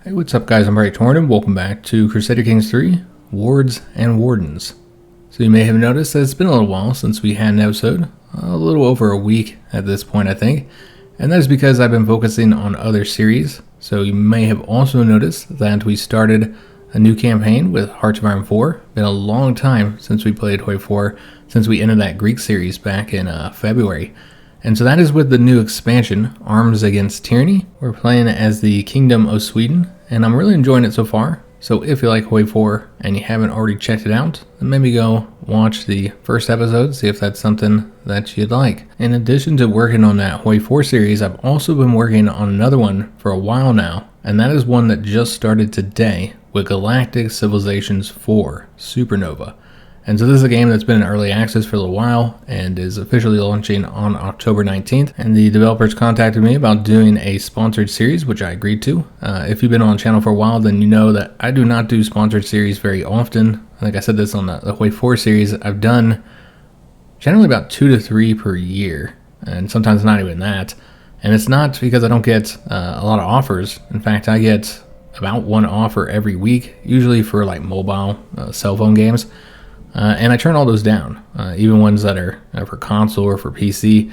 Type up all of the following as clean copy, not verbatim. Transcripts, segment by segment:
Hey, what's up guys, I'm Praetorian and welcome back to Crusader Kings 3, Wards and Wardens. So you may have noticed that it's been a little while since we had an episode, a little over a week at this point I think, and that is because I've been focusing on other series. So you may have also noticed that we started a new campaign with Hearts of Iron 4. Been a long time since we played HoI 4, since we ended that Greek series back in February. And so that is with the new expansion, Arms Against Tyranny. We're playing as the Kingdom of Sweden, and I'm really enjoying it so far. So if you like HoI 4 and you haven't already checked it out, then maybe go watch the first episode, see if that's something that you'd like. In addition to working on that HoI 4 series, I've also been working on another one for a while now, and that is one that just started today with Galactic Civilizations 4 Supernova. And so this is a game that's been in early access for a little while and is officially launching on October 19th. And the developers contacted me about doing a sponsored series, which I agreed to. If you've been on the channel for a while, then you know that I do not do sponsored series very often. I think I said this on the HoI 4 series. I've done generally about 2 to 3 per year, and sometimes not even that. And it's not because I don't get a lot of offers. In fact, I get about one offer every week, usually for like mobile cell phone games. And I turn all those down, even ones that are for console or for PC,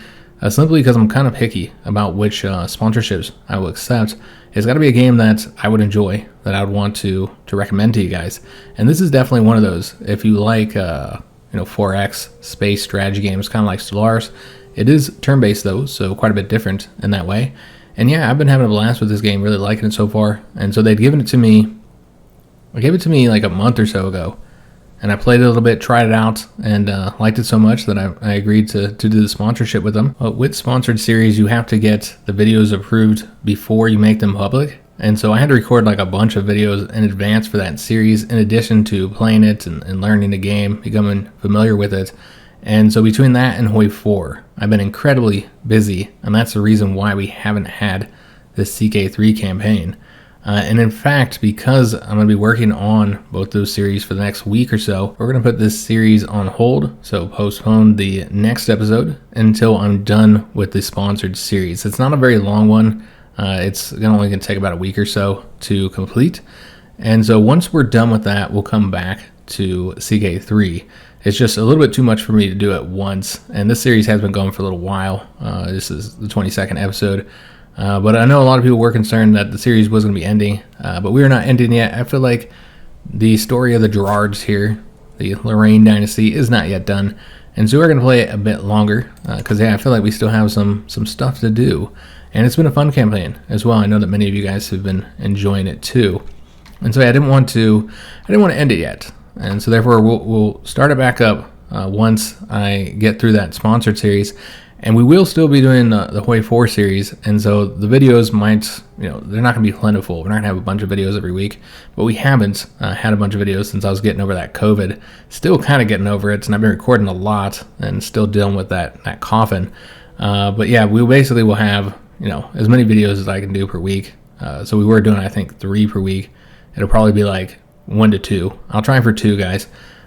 simply because I'm kind of picky about which sponsorships I will accept. It's got to be a game that I would enjoy, that I would want to recommend to you guys. And this is definitely one of those. If you like, 4X space strategy games, kind of like Stellaris, it is turn-based though, so quite a bit different in that way. And yeah, I've been having a blast with this game, really liking it so far. And so they'd given it to me, they gave it to me like a month or so ago. And I played it a little bit, tried it out, and liked it so much that I agreed to do the sponsorship with them. But with sponsored series, you have to get the videos approved before you make them public. And so I had to record like a bunch of videos in advance for that series, in addition to playing it and learning the game, becoming familiar with it. And so between that and HoI 4, I've been incredibly busy, and that's the reason why we haven't had this CK3 campaign. And in fact, because I'm going to be working on both those series for the next week or so, we're going to put this series on hold, so postpone the next episode until I'm done with the sponsored series. It's not a very long one. It's only going to take about a week or so to complete. And so once we're done with that, we'll come back to CK3. It's just a little bit too much for me to do at once, and this series has been going for a little while. This is the 22nd episode. But I know a lot of people were concerned that the series was going to be ending, but we are not ending yet. I feel like the story of the Gerards here, the Lorraine dynasty, is not yet done, and so we're going to play it a bit longer, because I feel like we still have some stuff to do, and it's been a fun campaign as well. I know that many of you guys have been enjoying it too, and so I didn't want to end it yet, and so therefore we'll start it back up once I get through that sponsored series. And we will still be doing the HoI 4 series, and so the videos might, they're not going to be plentiful. We're not going to have a bunch of videos every week, but we haven't had a bunch of videos since I was getting over that COVID. Still kind of getting over it, and I've been recording a lot and still dealing with that coughing. But yeah, we basically will have, as many videos as I can do per week. So we were doing, I think, 3 per week. It'll probably be like 1 to 2. I'll try for 2, guys.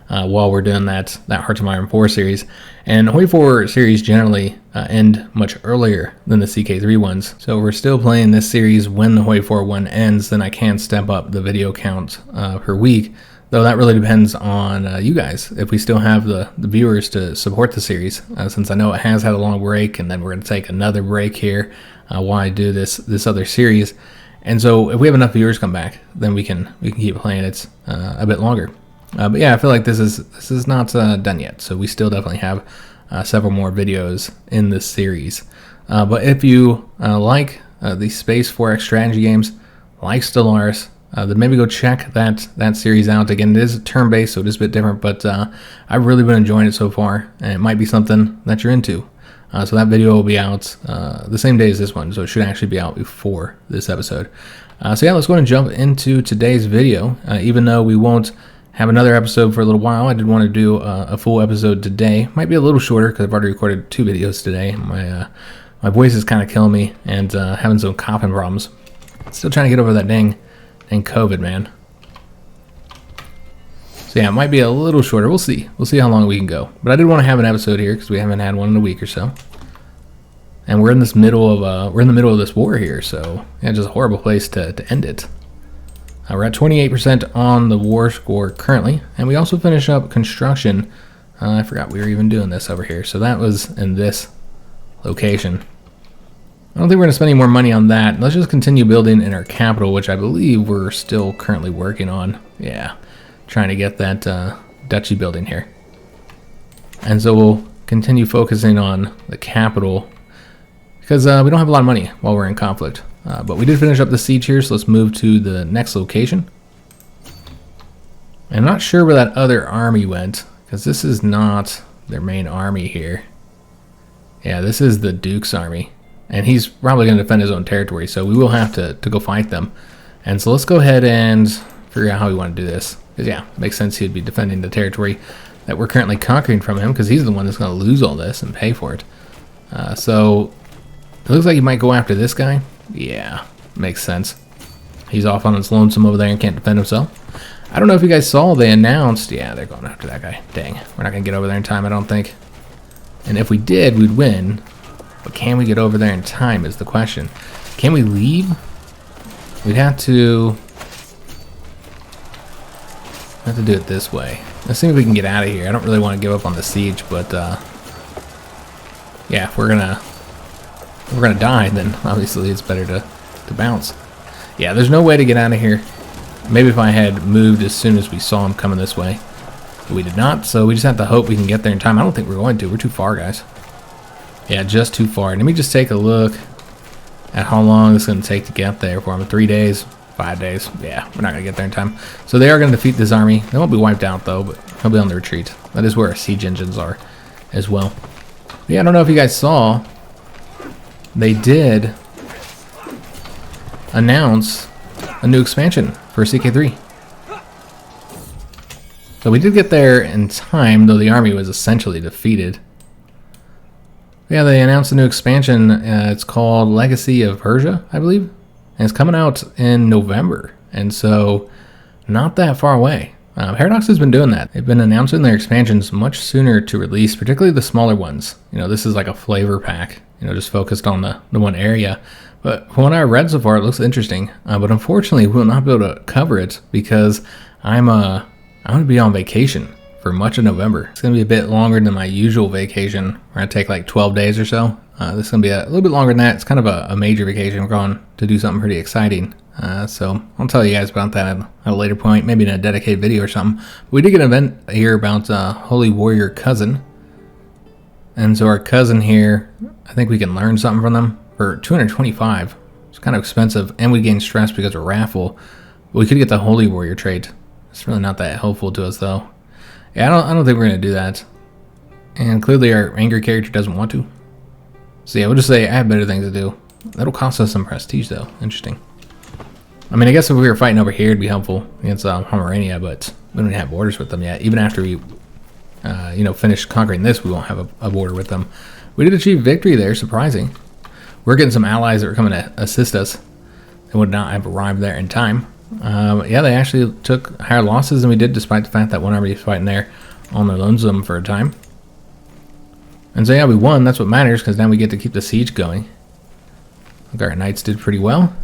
While we're doing that Hearts of Iron 4 series. And HoI 4 series generally end much earlier than the CK3 ones. So we're still playing this series when the HoI 4 one ends, then I can step up the video count per week. Though that really depends on you guys, if we still have the viewers to support the series. Since I know it has had a long break, and then we're going to take another break here while I do this other series. And so if we have enough viewers come back, then we can keep playing it a bit longer. But yeah, I feel like this is not done yet, so we still definitely have several more videos in this series. But if you like the Space 4X strategy games, like Stellaris, then maybe go check that series out. Again, it is turn-based, so it is a bit different, but I've really been enjoying it so far, and it might be something that you're into. So that video will be out the same day as this one, so it should actually be out before this episode. So yeah, let's go ahead and jump into today's video, even though we won't have another episode for a little while. I did want to do a full episode today. Might be a little shorter because I've already recorded 2 videos today. My voice is kind of killing me and having some coughing problems. Still trying to get over that dang COVID, man. So yeah, it might be a little shorter. We'll see. We'll see how long we can go. But I did want to have an episode here because we haven't had one in a week or so. And we're in the middle of this war here, so yeah, just a horrible place to end it. We're at 28% on the war score currently, and we also finish up construction. I forgot we were even doing this over here, so that was in this location. I don't think we're going to spend any more money on that. Let's just continue building in our capital, which I believe we're still currently working on. Yeah, trying to get that duchy building here. And so we'll continue focusing on the capital because we don't have a lot of money while we're in conflict. But we did finish up the siege here, so let's move to the next location. I'm not sure where that other army went, because this is not their main army here. Yeah, this is the Duke's army. And he's probably going to defend his own territory, so we will have to go fight them. And so let's go ahead and figure out how we want to do this. Because yeah, it makes sense he'd be defending the territory that we're currently conquering from him, because he's the one that's going to lose all this and pay for it. So it looks like he might go after this guy. Yeah, makes sense. He's off on his lonesome over there and can't defend himself. I don't know if you guys saw, they announced, yeah, they're going after that guy. Dang, we're not going to get over there in time, I don't think. And if we did, we'd win. But can we get over there in time is the question. Can we leave? We'd have to do it this way. Let's see if we can get out of here. I don't really want to give up on the siege, but yeah, if we're gonna die, then obviously it's better to bounce. Yeah, there's no way to get out of here. Maybe if I had moved as soon as we saw him coming this way. But we did not, so we just have to hope we can get there in time. I don't think we're going to. We're too far, guys. Yeah, just too far. Let me just take a look at how long it's going to take to get there for him. 3 days, 5 days. Yeah, we're not going to get there in time. So they are going to defeat this army. They won't be wiped out, though, but they'll be on the retreat. That is where our siege engines are as well. But yeah, I don't know if you guys saw, they did announce a new expansion for CK3. So we did get there in time, though the army was essentially defeated. Yeah, they announced a new expansion. It's called Legacy of Persia, I believe. And it's coming out in November. And so, not that far away. Paradox has been doing that. They've been announcing their expansions much sooner to release, particularly the smaller ones. You know, this is like a flavor pack, you know, just focused on the one area. But from what I read so far, it looks interesting. But unfortunately, we'll not be able to cover it because I'm going to be on vacation for much of November. It's going to be a bit longer than my usual vacation, where I take like 12 days or so. This is going to be a little bit longer than that. It's kind of a major vacation. We're going to do something pretty exciting. So I'll tell you guys about that at a later point, maybe in a dedicated video or something. But we did get an event here about Holy Warrior Cousin. And so our cousin here, I think we can learn something from them for 225. It's kind of expensive, and we gain stress because of raffle. We could get the Holy Warrior trait. It's really not that helpful to us, though. Yeah, I don't think we're going to do that. And clearly our angry character doesn't want to. So yeah, we'll just say I have better things to do. That'll cost us some prestige, though. Interesting. I mean, I guess if we were fighting over here, it'd be helpful against Pomerania, but we don't have borders with them yet. Even after we, you know, finish conquering this, we won't have a border with them. We did achieve victory there, surprising. We're getting some allies that are coming to assist us. They would not have arrived there in time. Yeah, they actually took higher losses than we did, despite the fact that one army was fighting there on their lonesome for a time. And so yeah, we won. That's what matters, because now we get to keep the siege going. I think our knights did pretty well.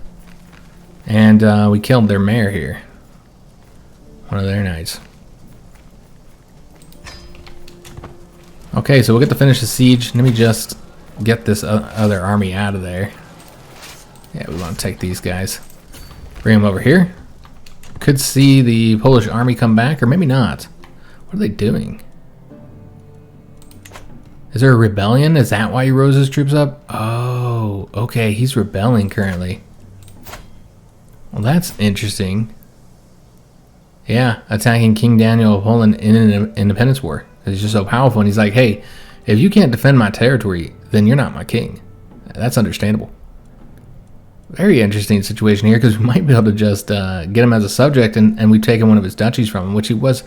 And we killed their mayor here. One of their knights. Okay, so we'll get to finish the siege. Let me just get this other army out of there. Yeah, we want to take these guys. Bring them over here. Could see the Polish army come back, or maybe not. What are they doing? Is there a rebellion? Is that why he rose his troops up? Oh, okay, he's rebelling currently. Well, that's interesting. Yeah, attacking King Daniel of Poland in an independence war. He's just so powerful, and he's like, hey, if you can't defend my territory, then you're not my king. That's understandable. Very interesting situation here, because we might be able to just get him as a subject, and we've taken one of his duchies from him, which he was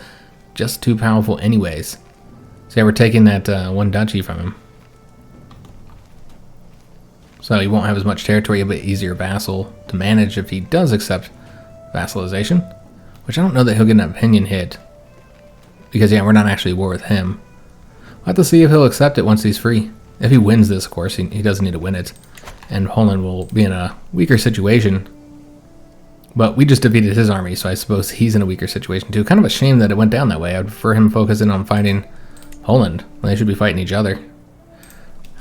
just too powerful anyways. So yeah, we're taking that one duchy from him. So he won't have as much territory, a bit easier vassal to manage if he does accept vassalization. Which I don't know that he'll get an opinion hit. Because yeah, we're not actually at war with him. We'll have to see if he'll accept it once he's free. If he wins this, of course, he doesn't need to win it. And Poland will be in a weaker situation. But we just defeated his army, so I suppose he's in a weaker situation too. Kind of a shame that it went down that way. I'd prefer him focusing on fighting Poland. They should be fighting each other.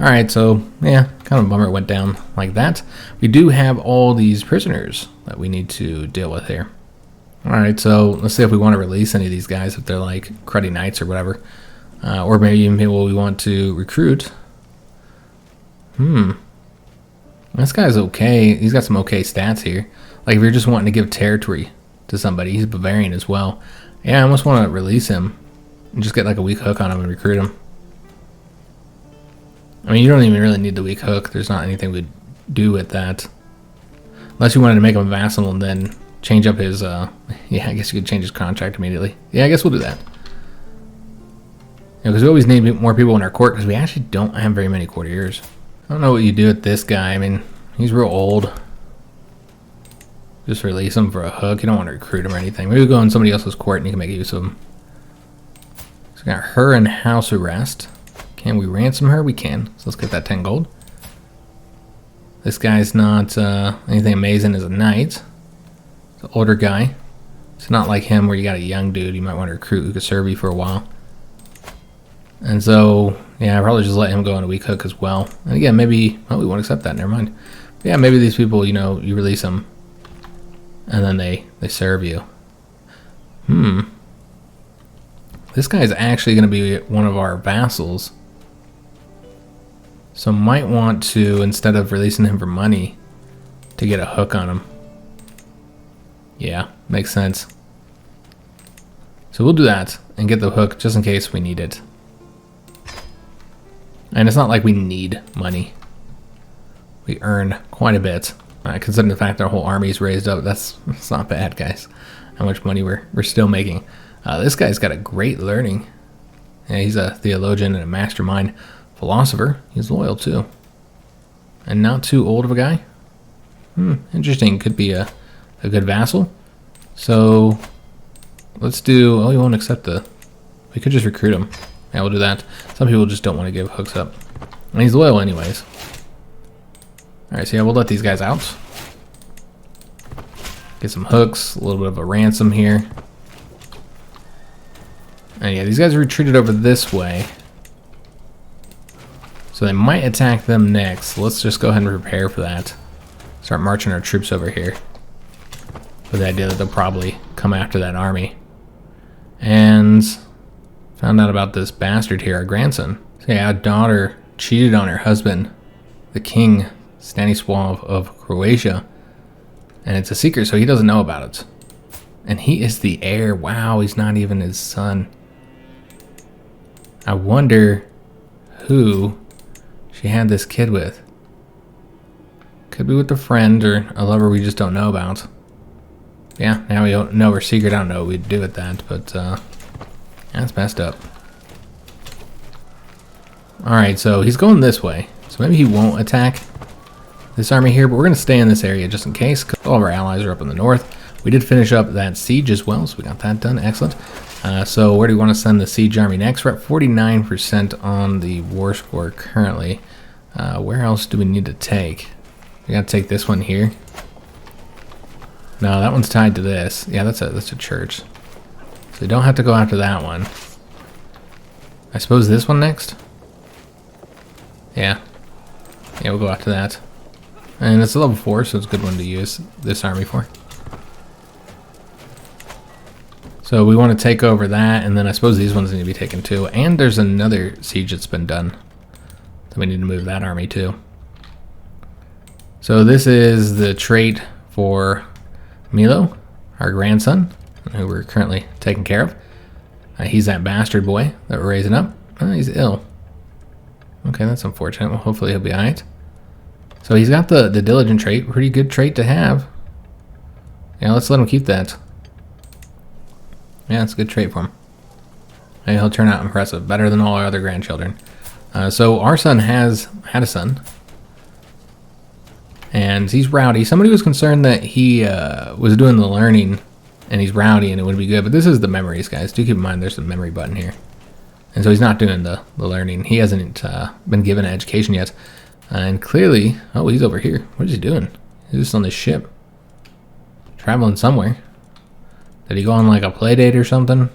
Alright, so yeah, kind of a bummer it went down like that. We do have all these prisoners that we need to deal with here. Alright, so let's see if we want to release any of these guys, if they're like cruddy knights or whatever. Or maybe even people we want to recruit. This guy's okay. He's got some okay stats here. Like if you're just wanting to give territory to somebody, he's Bavarian as well. Yeah, I almost want to release him and just get like a weak hook on him and recruit him. I mean, you don't even really need the weak hook. There's not anything we'd do with that. Unless you wanted to make him a vassal and then change up his, yeah, I guess you could change his contract immediately. Yeah, I guess we'll do that. Because we always need more people in our court because we actually don't have very many courtiers. I don't know what you do with this guy. I mean, he's real old. Just release him for a hook. You don't want to recruit him or anything. Maybe we'll go in somebody else's court and you can make use of him. So we got her in house arrest. Can we ransom her? We can. So let's get that 10 gold. This guy's not anything amazing as a knight. It's an older guy. It's not like him where you got a young dude you might want to recruit who could serve you for a while. And so, yeah, I'll probably just let him go on a weak hook as well. And again, maybe, oh, we won't accept that. Never mind. But yeah, maybe these people, you know, you release them. And then they serve you. This guy's actually going to be one of our vassals. So might want to, instead of releasing him for money, to get a hook on him. Yeah, makes sense. So we'll do that and get the hook just in case we need it. And it's not like we need money. We earn quite a bit. Considering the fact that our whole army is raised up, that's not bad, guys. How much money we're still making. This guy's got a great learning. Yeah, he's a theologian and a mastermind philosopher. He's loyal too. And not too old of a guy. Interesting. Could be a good vassal. So let's do, oh, he won't accept we could just recruit him. Yeah, we'll do that. Some people just don't want to give hooks up. And he's loyal anyways. Alright, so yeah, we'll let these guys out. Get some hooks, a little bit of a ransom here. And yeah, these guys are retreated over this way. So they might attack them next. So let's just go ahead and prepare for that. Start marching our troops over here. With the idea that they'll probably come after that army. And found out about this bastard here, our grandson. So yeah, our daughter cheated on her husband, the king Stanislav of Croatia, and it's a secret, so he doesn't know about it. And he is the heir. Wow, he's not even his son. I wonder who she had this kid with. Could be with a friend or a lover we just don't know about. Yeah, now we don't know her secret. I don't know what we'd do with that, but that's messed up. Alright, so he's going this way. So maybe he won't attack this army here, but we're going to stay in this area just in case, because all of our allies are up in the north. We did finish up that siege as well, so we got that done. Excellent. So where do we want to send the siege army next? We're at 49% on the war score currently. Where else do we need to take? We got to take this one here. No, that one's tied to this. Yeah, that's a church. So we don't have to go after that one. I suppose this one next? Yeah. Yeah, we'll go after that. And it's a level 4, so it's a good one to use this army for. So we want to take over that, and then I suppose these ones need to be taken too. And there's another siege that's been done. So we need to move that army too. So this is the trait for Milo, our grandson, who we're currently taking care of. He's that bastard boy that we're raising up. He's ill. Okay, that's unfortunate. Well, hopefully he'll be alright. So he's got the diligent trait. Pretty good trait to have. Yeah, let's let him keep that. Yeah, it's a good trait for him. And he'll turn out impressive. Better than all our other grandchildren. So our son had a son. And he's rowdy. Somebody was concerned that he was doing the learning and he's rowdy and it would be good. But this is the memories, guys. Do keep in mind there's a memory button here. And so he's not doing the learning. He hasn't been given an education yet. And clearly, oh, he's over here. What is he doing? He's just on this ship. traveling somewhere. Did he go on like a play date or something?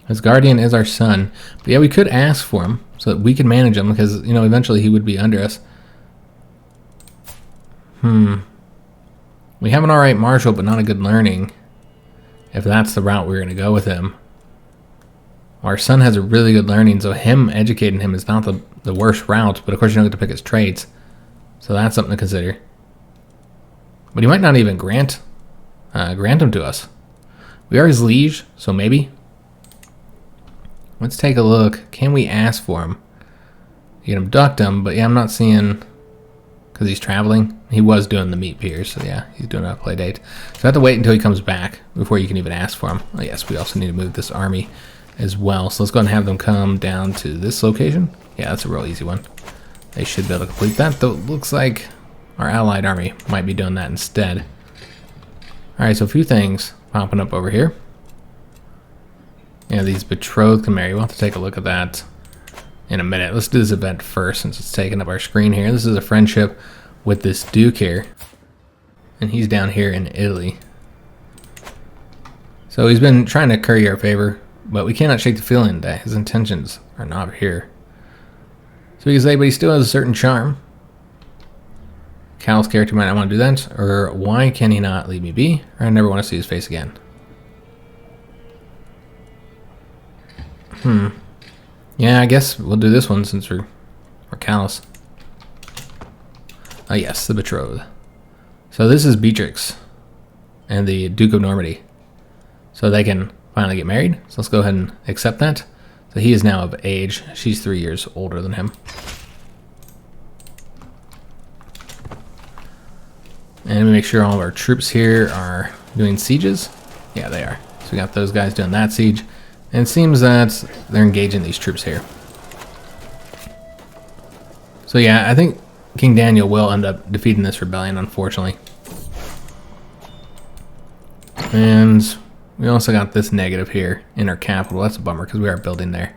His guardian is our son. But yeah, we could ask for him so that we can manage him because, you know, eventually he would be under us. We have an alright marshal, but not a good learning. If that's the route we're going to go with him. Our son has a really good learning, so him educating him is not the worst route, but of course you don't get to pick his traits. So that's something to consider. But he might not even grant him to us. We are his liege, so maybe. Let's take a look. Can we ask for him? You can abduct him, but yeah, I'm not seeing... Because he's traveling. He was doing the meat piers, so yeah, he's doing a play date. So I have to wait until he comes back before you can even ask for him. Oh yes, we also need to move this army as well. So let's go ahead and have them come down to this location. Yeah, that's a real easy one. They should be able to complete that, though it looks like our allied army might be doing that instead. Alright, so a few things popping up over here. Yeah, these betrothed can marry. We'll have to take a look at that in a minute. Let's do this event first since it's taking up our screen here. This is a friendship with this Duke here. And he's down here in Italy. So he's been trying to curry our favor, but we cannot shake the feeling that his intentions are not here. So we can say, but he still has a certain charm. Cal's character might not want to do that, or why can he not leave me be, or I never want to see his face again. Yeah, I guess we'll do this one since we're callous. Oh yes, the betrothed. So this is Beatrix and the Duke of Normandy. So they can finally get married. So let's go ahead and accept that. So he is now of age. She's 3 years older than him. And we make sure all of our troops here are doing sieges. Yeah, they are. So we got those guys doing that siege. And it seems that they're engaging these troops here. So yeah, I think King Daniel will end up defeating this rebellion, unfortunately. And we also got this negative here in our capital. That's a bummer because we are building there.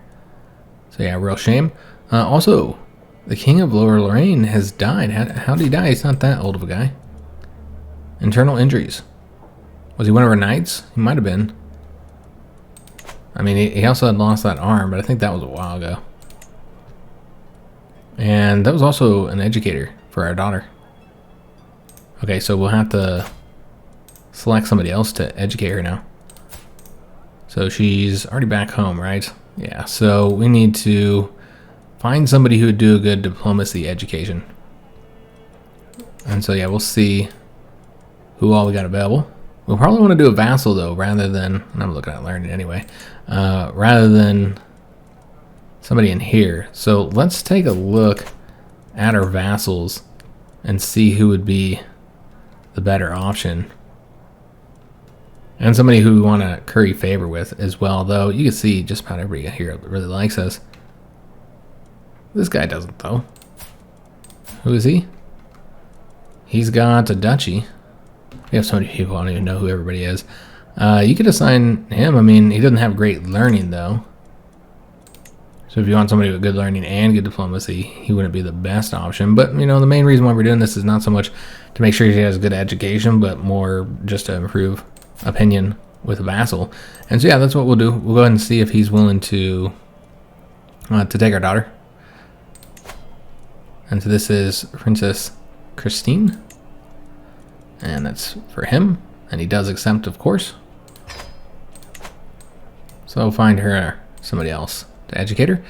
So yeah, real shame. Also, the King of Lower Lorraine has died. How did he die? He's not that old of a guy. Internal injuries. Was he one of our knights? He might have been. I mean, he also had lost that arm, but I think that was a while ago. And that was also an educator for our daughter. Okay, so we'll have to select somebody else to educate her now. So she's already back home, right? Yeah, so we need to find somebody who would do a good diplomacy education. And so yeah, we'll see who all we got available. We'll probably want to do a vassal though, rather than, and I'm looking at learning anyway, rather than somebody in here. So let's take a look at our vassals and see who would be the better option. And somebody who we want to curry favor with as well, though you can see just about everybody here really likes us. This guy doesn't though. Who is he? He's got a duchy. We have so many people, I don't even know who everybody is. You could assign him. I mean, he doesn't have great learning, though. So if you want somebody with good learning and good diplomacy, he wouldn't be the best option. But, you know, the main reason why we're doing this is not so much to make sure he has good education, but more just to improve opinion with a vassal. And so, yeah, that's what we'll do. We'll go ahead and see if he's willing to take our daughter. And so this is Princess Christine. And that's for him. And he does accept, of course. So I'll find her somebody else to educate her.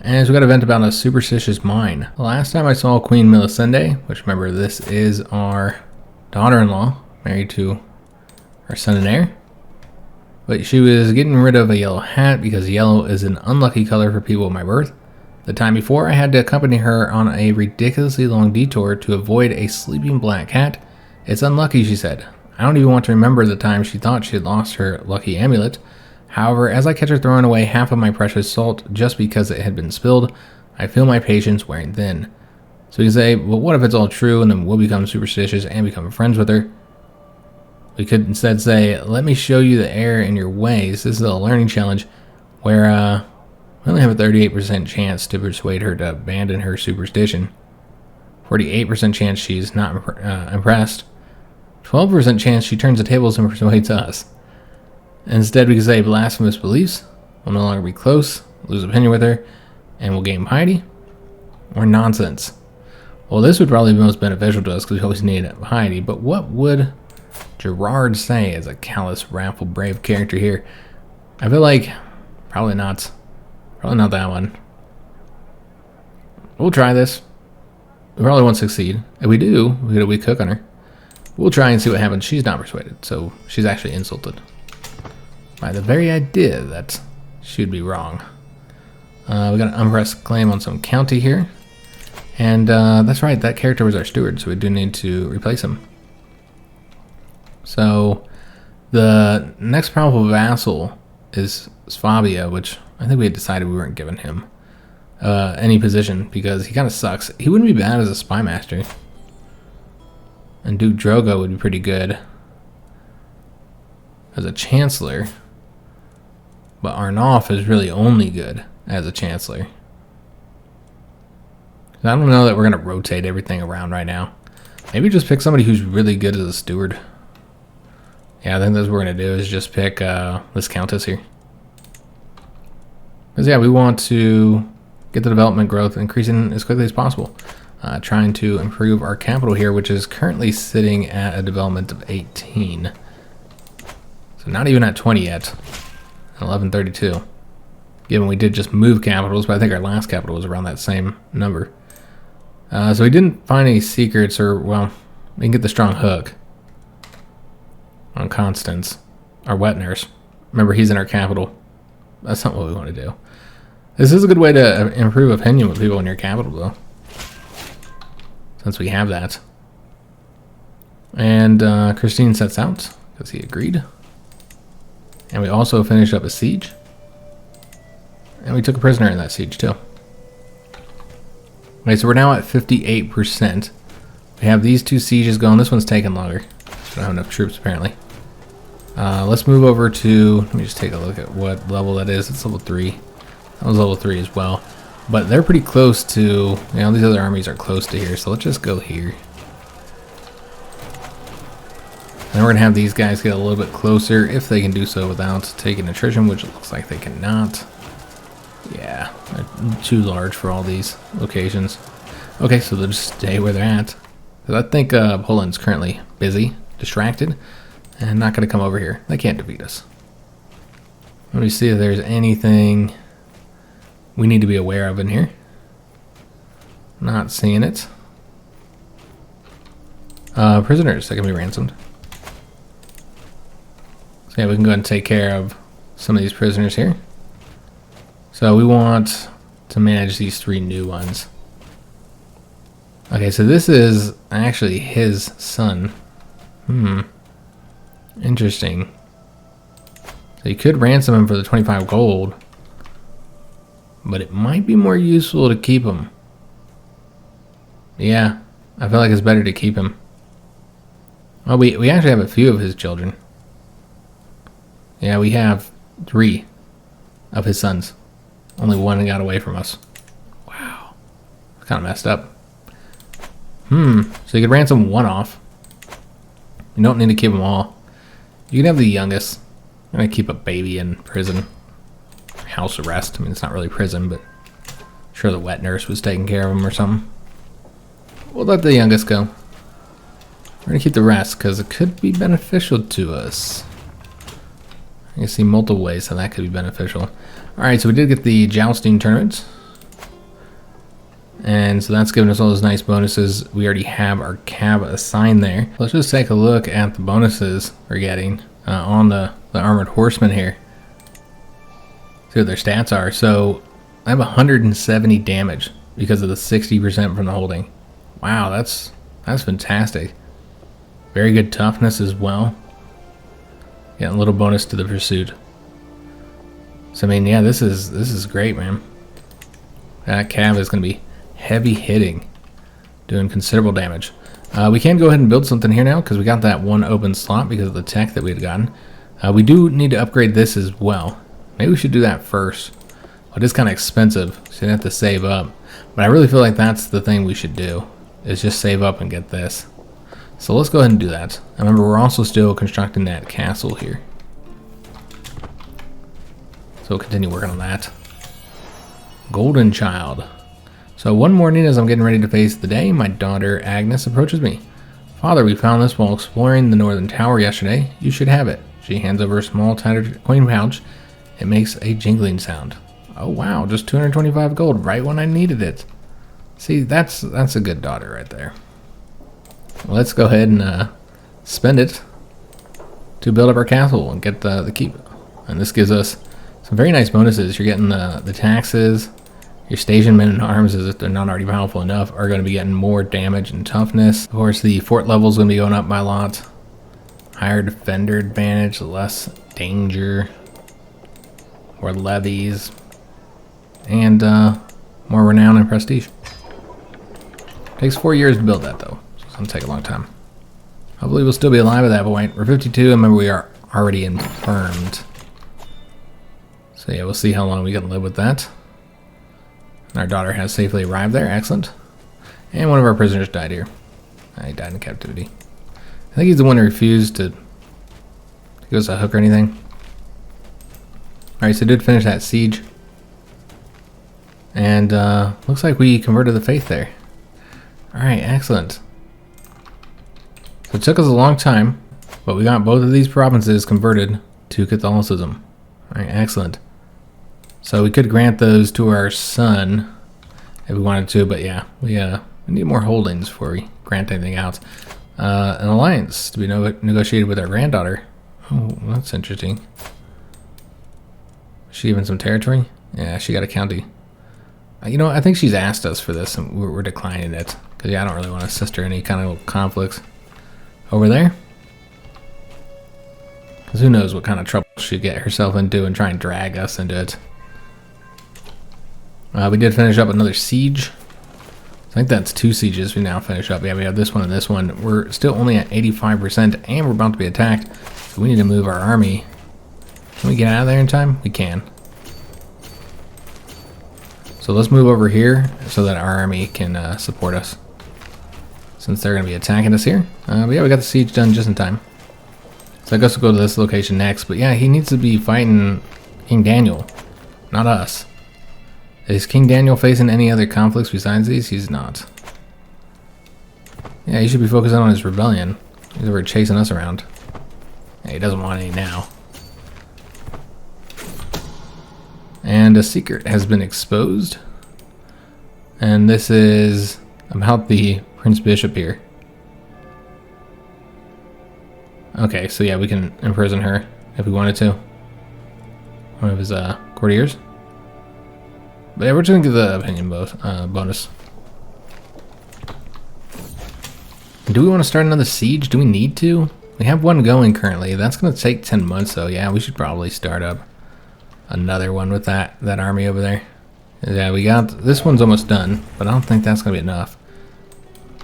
And we've got an event about a superstitious mine. The last time I saw Queen Melisende, which remember this is our daughter-in-law, married to our son and heir. But she was getting rid of a yellow hat because yellow is an unlucky color for people of my birth. The time before, I had to accompany her on a ridiculously long detour to avoid a sleeping black cat. It's unlucky, she said. I don't even want to remember the time she thought she had lost her lucky amulet. However, as I catch her throwing away half of my precious salt just because it had been spilled, I feel my patience wearing thin. So you say, well, what if it's all true and then we'll become superstitious and become friends with her? We could instead say, let me show you the error in your ways. This is a learning challenge where we only have a 38% chance to persuade her to abandon her superstition. 48% chance she's not impressed. 12% chance she turns the tables and persuades us. Instead, we can say blasphemous beliefs, will no longer be close, lose opinion with her, and will gain piety, or nonsense. Well, this would probably be most beneficial to us because we always need piety, but what would Gerard say as a callous, wrathful, brave character here? I feel like probably not that one. We'll try this. We probably won't succeed. If we do, we cook on her. We'll try and see what happens. She's not persuaded, so she's actually insulted by the very idea that she'd be wrong. We got an unpressed claim on some county here. And that's right, that character was our steward, so we do need to replace him. So the next probable vassal is Swabia, which I think we had decided we weren't giving him any position because he kind of sucks. He wouldn't be bad as a spy master. And Duke Drogo would be pretty good as a chancellor. But Arnulf is really only good as a chancellor. I don't know that we're going to rotate everything around right now. Maybe just pick somebody who's really good as a steward. Yeah, I think that's what we're going to do is just pick this countess here. Because yeah, we want to get the development growth increasing as quickly as possible. Trying to improve our capital here, which is currently sitting at a development of 18. So not even at 20 yet. 1132. Given we did just move capitals, but I think our last capital was around that same number. So we didn't find any secrets, or, well, we can get the strong hook on Constance, our wet nurse. Remember, he's in our capital. That's not what we want to do. This is a good way to improve opinion with people in your capital, though, since we have that. And Christine sets out, because he agreed. And we also finished up a siege. And we took a prisoner in that siege, too. Okay, so we're now at 58%. We have these two sieges going. This one's taking longer. I don't have enough troops, apparently. Let's move over to... Let me just take a look at what level that is. It's level 3. That was level 3 as well. But they're pretty close to... You know, these other armies are close to here, so let's just go here. And we're going to have these guys get a little bit closer, if they can do so without taking attrition, which it looks like they cannot. Yeah, they're too large for all these locations. Okay, so they'll just stay where they're at. I think Poland's currently busy, distracted, and not going to come over here. They can't defeat us. Let me see if there's anything we need to be aware of in here. Not seeing it. Prisoners that can be ransomed. So yeah, we can go ahead and take care of some of these prisoners here. So we want to manage these 3 new ones. Okay, so this is actually his son. Interesting. So you could ransom him for the 25 gold. But it might be more useful to keep him. Yeah, I feel like it's better to keep him. Well, we actually have a few of his children. Yeah, we have 3 of his sons. Only 1 got away from us. Wow. It's kind of messed up. So you could ransom 1 off. You don't need to keep them all. You can have the youngest. I'm going to keep a baby in prison. House arrest. I mean, it's not really prison, but I'm sure the wet nurse was taking care of him or something. We'll let the youngest go. We're going to keep the rest because it could be beneficial to us. I can see multiple ways how that could be beneficial. Alright, so we did get the jousting tournament. And so that's giving us all those nice bonuses. We already have our cab assigned there. Let's just take a look at the bonuses we're getting on the armored horsemen here. See what their stats are. So I have 170 damage because of the 60% from the holding. Wow, that's fantastic. Very good toughness as well. Getting a little bonus to the pursuit. So I mean, yeah, this is great, man. That cab is going to be heavy hitting, doing considerable damage. We can go ahead and build something here now because we got that 1 open slot because of the tech that we had gotten. We do need to upgrade this as well. Maybe we should do that first. Well, it is kind of expensive, so you have to save up. But I really feel like that's the thing we should do, is just save up and get this. So let's go ahead and do that. Remember, we're also still constructing that castle here. So we'll continue working on that. Golden Child. So one morning as I'm getting ready to face the day, my daughter Agnes approaches me. Father, we found this while exploring the northern tower yesterday. You should have it. She hands over a small tattered coin pouch. It makes a jingling sound. Oh wow, just 225 gold right when I needed it. See, that's a good daughter right there. Let's go ahead and spend it to build up our castle and get the keep. And this gives us some very nice bonuses. You're getting the taxes. Your station men in arms, as if they're not already powerful enough, are going to be getting more damage and toughness. Of course, the fort level is going to be going up by a lot. Higher defender advantage, less danger, more levies, and more renown and prestige. Takes 4 years to build that, though. So it's going to take a long time. Hopefully we'll still be alive at that point. We're 52, and remember we are already infirmed. So yeah, we'll see how long we can live with that. And our daughter has safely arrived there. Excellent. And one of our prisoners died here. He died in captivity. I think he's the one who refused to give us a hook or anything. Alright, so did finish that siege. And looks like we converted the faith there. Alright, excellent. So it took us a long time, but we got both of these provinces converted to Catholicism. Alright, excellent. So we could grant those to our son if we wanted to, but yeah, we need more holdings before we grant anything out. An alliance to be negotiated with our granddaughter. Oh, that's interesting. Is she even some territory? Yeah, she got a county. You know, I think she's asked us for this, and we're declining it. Because, yeah, I don't really want to assist her in any kind of conflicts over there. Because who knows what kind of trouble she'd get herself into and try and drag us into it. We did finish up another siege. I think that's 2 sieges we now finish up. Yeah, we have this one and this one. We're still only at 85%, and we're about to be attacked. So we need to move our army. Can we get out of there in time? We can. So let's move over here so that our army can support us. Since they're going to be attacking us here. But yeah, we got the siege done just in time. So I guess we'll go to this location next. But yeah, he needs to be fighting King Daniel, not us. Is King Daniel facing any other conflicts besides these? He's not. Yeah, he should be focusing on his rebellion. He's over chasing us around. Yeah, he doesn't want any now. And a secret has been exposed. And this is about the Prince Bishop here. Okay, so yeah, we can imprison her if we wanted to. One of his courtiers. But yeah, we're just gonna give the opinion bonus. Do we want to start another siege? Do we need to? We have one going currently. That's gonna take 10 months though. Yeah, we should probably start up another one with that army over there. Yeah, we got this one's almost done, but I don't think that's gonna be enough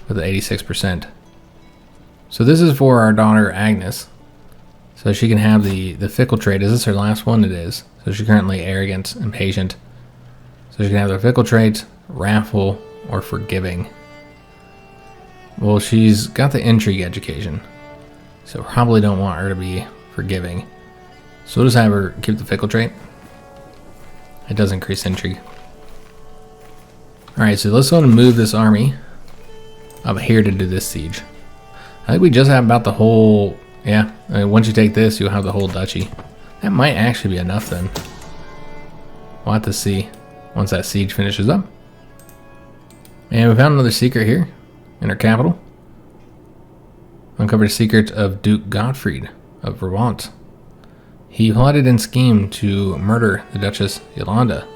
for the 86%. So this is for our daughter Agnes, so she can have the fickle trait. Is this her last one? It is. So she's currently arrogant, impatient. So she can have the fickle trait, wrathful, or forgiving. Well, she's got the intrigue education, so probably don't want her to be forgiving. So we'll just have her keep the fickle trait. It does increase intrigue. Alright, so let's go and move this army up here to do this siege. I think we just have about the whole... Yeah, I mean, once you take this, you'll have the whole duchy. That might actually be enough then. We'll have to see once that siege finishes up. And we found another secret here in our capital. Uncovered a secret of Duke Gottfried of Brabant. He plotted and schemed to murder the Duchess Yolanda.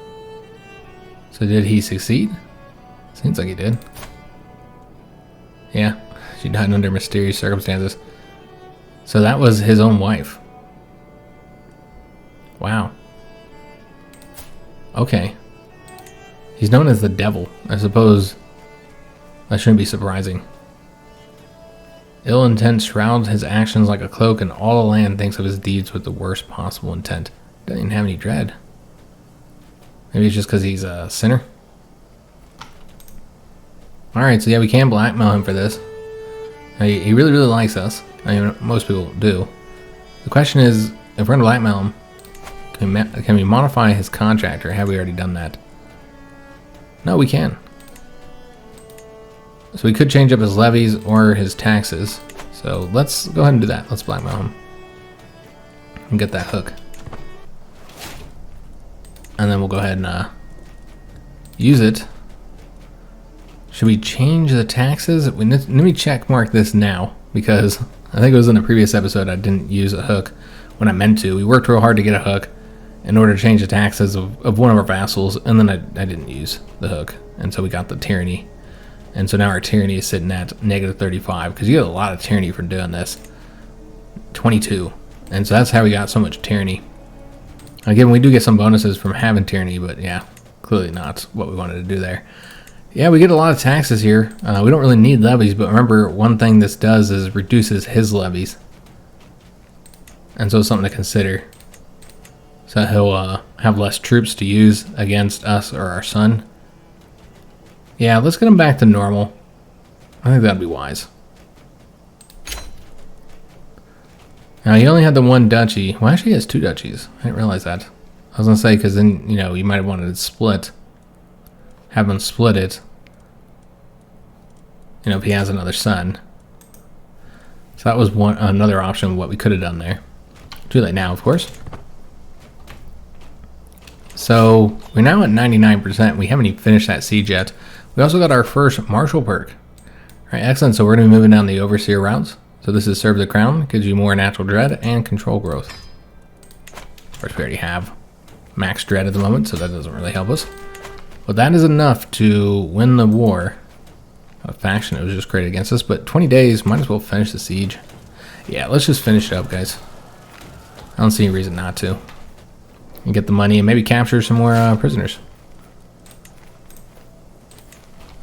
So did he succeed? Seems like he did. Yeah, she died under mysterious circumstances. So that was his own wife. Wow. Okay. He's known as the devil. I suppose that shouldn't be surprising. Ill intent shrouds his actions like a cloak, and all the land thinks of his deeds with the worst possible intent. Doesn't even have any dread. Maybe it's just because he's a sinner. Alright, so yeah, we can blackmail him for this. He really, really likes us. I mean, most people do. The question is, if we're going to blackmail him, can we modify his contract, or have we already done that? No, we can. So we could change up his levies or his taxes. So let's go ahead and do that. Let's blackmail him and get that hook. And then we'll go ahead and use it. Should we change the taxes? Let me check mark this now, because I think it was in the previous episode I didn't use a hook when I meant to. We worked real hard to get a hook in order to change the taxes of one of our vassals, and then I didn't use the hook, and so we got the tyranny. And so now our tyranny is sitting at -35, because you get a lot of tyranny for doing this. 22. And so that's how we got so much tyranny. Again, we do get some bonuses from having tyranny, but yeah, clearly not what we wanted to do there. Yeah, we get a lot of taxes here. We don't really need levies, but remember, one thing this does is reduces his levies. And so it's something to consider. So he'll have less troops to use against us or our son. Yeah, let's get him back to normal. I think that'd be wise. Now, he only had the one duchy. Well, actually, he has two duchies. I didn't realize that. I was going to say, because then, you know, you might have wanted to split. Have him split it. You know, if he has another son. So that was another option of what we could have done there. Too late now, of course. So, we're now at 99%. We haven't even finished that siege yet. We also got our first martial perk. Alright, excellent. So we're going to be moving down the overseer routes. So this is serve the crown, gives you more natural dread and control growth. Of course, we already have max dread at the moment, so that doesn't really help us. But that is enough to win the war. A faction that was just created against us, but 20 days, might as well finish the siege. Yeah, let's just finish it up, guys. I don't see any reason not to. And get the money and maybe capture some more prisoners.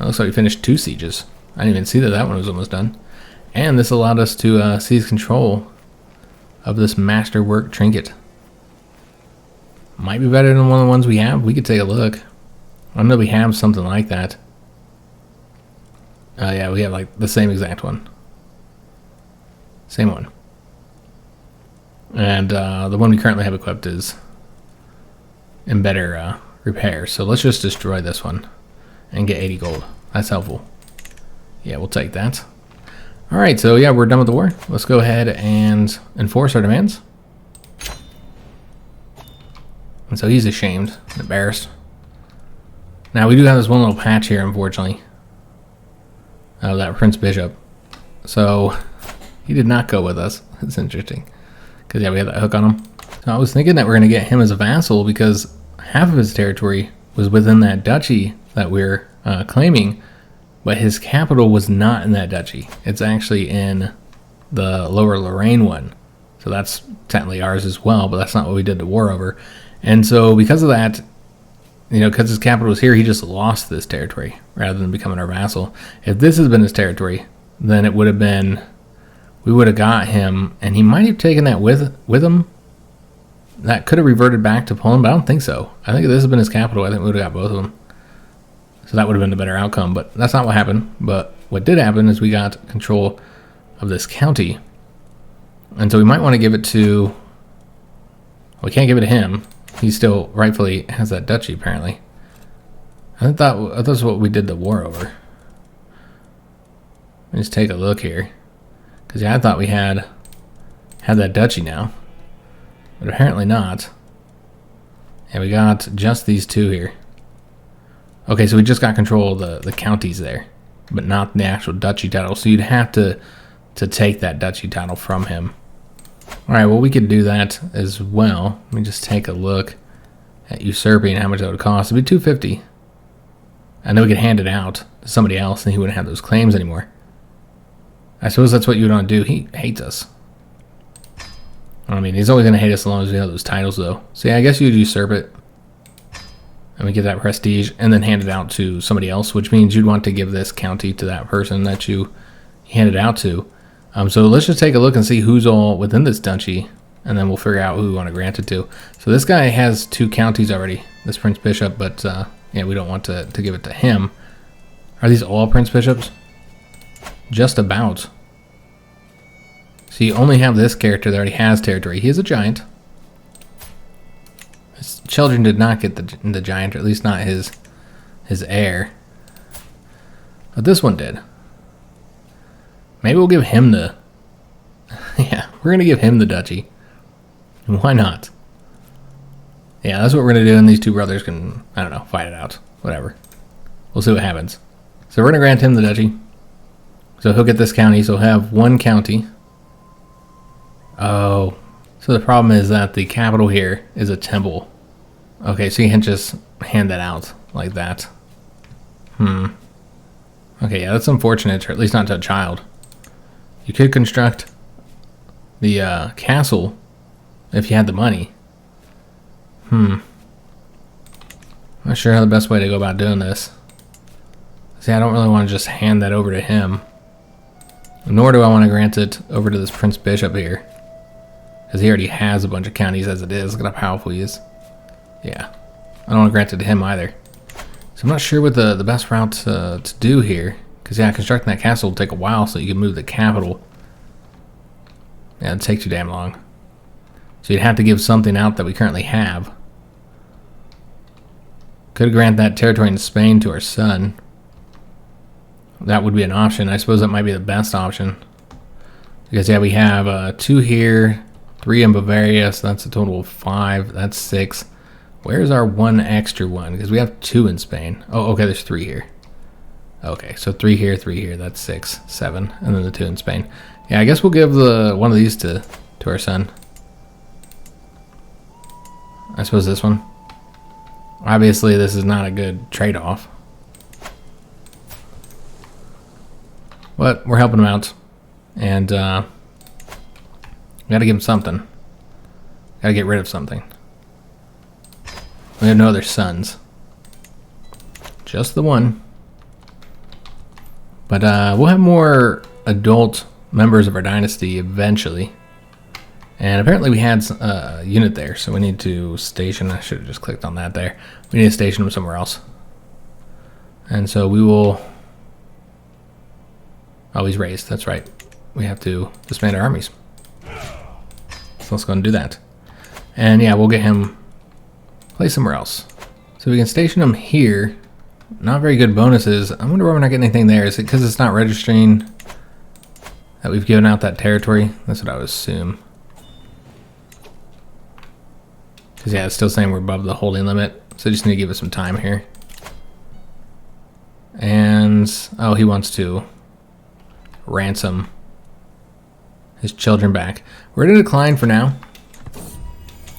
It looks like we finished 2 sieges. I didn't even see that that one was almost done. And this allowed us to seize control of this masterwork trinket. Might be better than one of the ones we have. We could take a look. I know we have something like that. Yeah, we have like the same exact one. Same one. And the one we currently have equipped is in better repair. So let's just destroy this one and get 80 gold. That's helpful. Yeah, we'll take that. Alright, so yeah, we're done with the war. Let's go ahead and enforce our demands. And so he's ashamed and embarrassed. Now, we do have this one little patch here, unfortunately. Oh, that Prince Bishop. So, he did not go with us. It's interesting. Because, yeah, we had that hook on him. So I was thinking that we're going to get him as a vassal because half of his territory was within that duchy that we're claiming. But his capital was not in that duchy. It's actually in the Lower Lorraine one. So that's technically ours as well, but that's not what we did the war over. And so because of that, you know, because his capital was here, he just lost this territory rather than becoming our vassal. If this has been his territory, then it would have been, we would have got him, and he might have taken that with him. That could have reverted back to Poland, but I don't think so. I think if this has been his capital, I think we would have got both of them. So that would have been the better outcome, but that's not what happened. But what did happen is we got control of this county. And so we might want to give it to, well, we can't give it to him. He still rightfully has that duchy, apparently. I thought that's what we did the war over. Let me just take a look here. Because, yeah, I thought we had that duchy now. But apparently not. Yeah, we got just these two here. Okay, so we just got control of the counties there, but not the actual duchy title. So you'd have to take that duchy title from him. All right, well, we could do that as well. Let me just take a look at usurping and how much that would cost. It'd be 250. And then we could hand it out to somebody else, and he wouldn't have those claims anymore. I suppose that's what you would want to do. He hates us. I mean, he's always going to hate us as long as we have those titles, though. So yeah, I guess you'd usurp it. And we get that prestige and then hand it out to somebody else, which means you'd want to give this county to that person that you hand it out to. So let's just take a look and see who's all within this duchy, and then we'll figure out who we want to grant it to. So this guy has 2 counties already, this Prince Bishop, but yeah, we don't want to give it to him. Are these all Prince Bishops? Just about. So you only have this character that already has territory. He is a giant. His children did not get the giant, or at least not his heir. But this one did. Maybe we'll give him the... yeah, we're going to give him the duchy. Why not? Yeah, that's what we're going to do, and these two brothers can, I don't know, fight it out. Whatever. We'll see what happens. So we're going to grant him the duchy. So he'll get this county, so he'll have one county. Oh. So the problem is that the capital here is a temple. Okay, so you can't just hand that out like that. Okay, yeah, that's unfortunate, or at least not to a child. You could construct the castle if you had the money. Not sure how the best way to go about doing this. See, I don't really want to just hand that over to him. Nor do I want to grant it over to this Prince Bishop here. Because he already has a bunch of counties as it is. Look at how powerful he is. Yeah. I don't want to grant it to him either. So I'm not sure what the best route to do here. Because, yeah, constructing that castle will take a while so you can move the capital. Yeah, it'd take too damn long. So you'd have to give something out that we currently have. Could grant that territory in Spain to our son. That would be an option. I suppose that might be the best option. Because, yeah, we have 2 here, 3 in Bavaria, so that's a total of 5. That's 6. Where's our one extra one? Because we have 2 in Spain. Oh, okay, there's 3 here. Okay, so 3 here, 3 here. That's 6, 7, and then the 2 in Spain. Yeah, I guess we'll give one of these to our son. I suppose this one. Obviously, this is not a good trade-off. But we're helping him out. And we gotta give him something. Gotta get rid of something. We have no other sons. Just the one. But we'll have more adult members of our dynasty eventually. And apparently we had a unit there, so we need to station... I should have just clicked on that there. We need to station them somewhere else. And so we will... Oh, he's raised. That's right. We have to disband our armies. So let's go and do that. And yeah, we'll get him placed somewhere else. So we can station him here. Not very good bonuses. I wonder why we're not getting anything there. Is it because it's not registering that we've given out that territory? That's what I would assume. Because yeah, it's still saying we're above the holding limit. So just need to give it some time here. And, oh, he wants to ransom his children back. We're going to decline for now.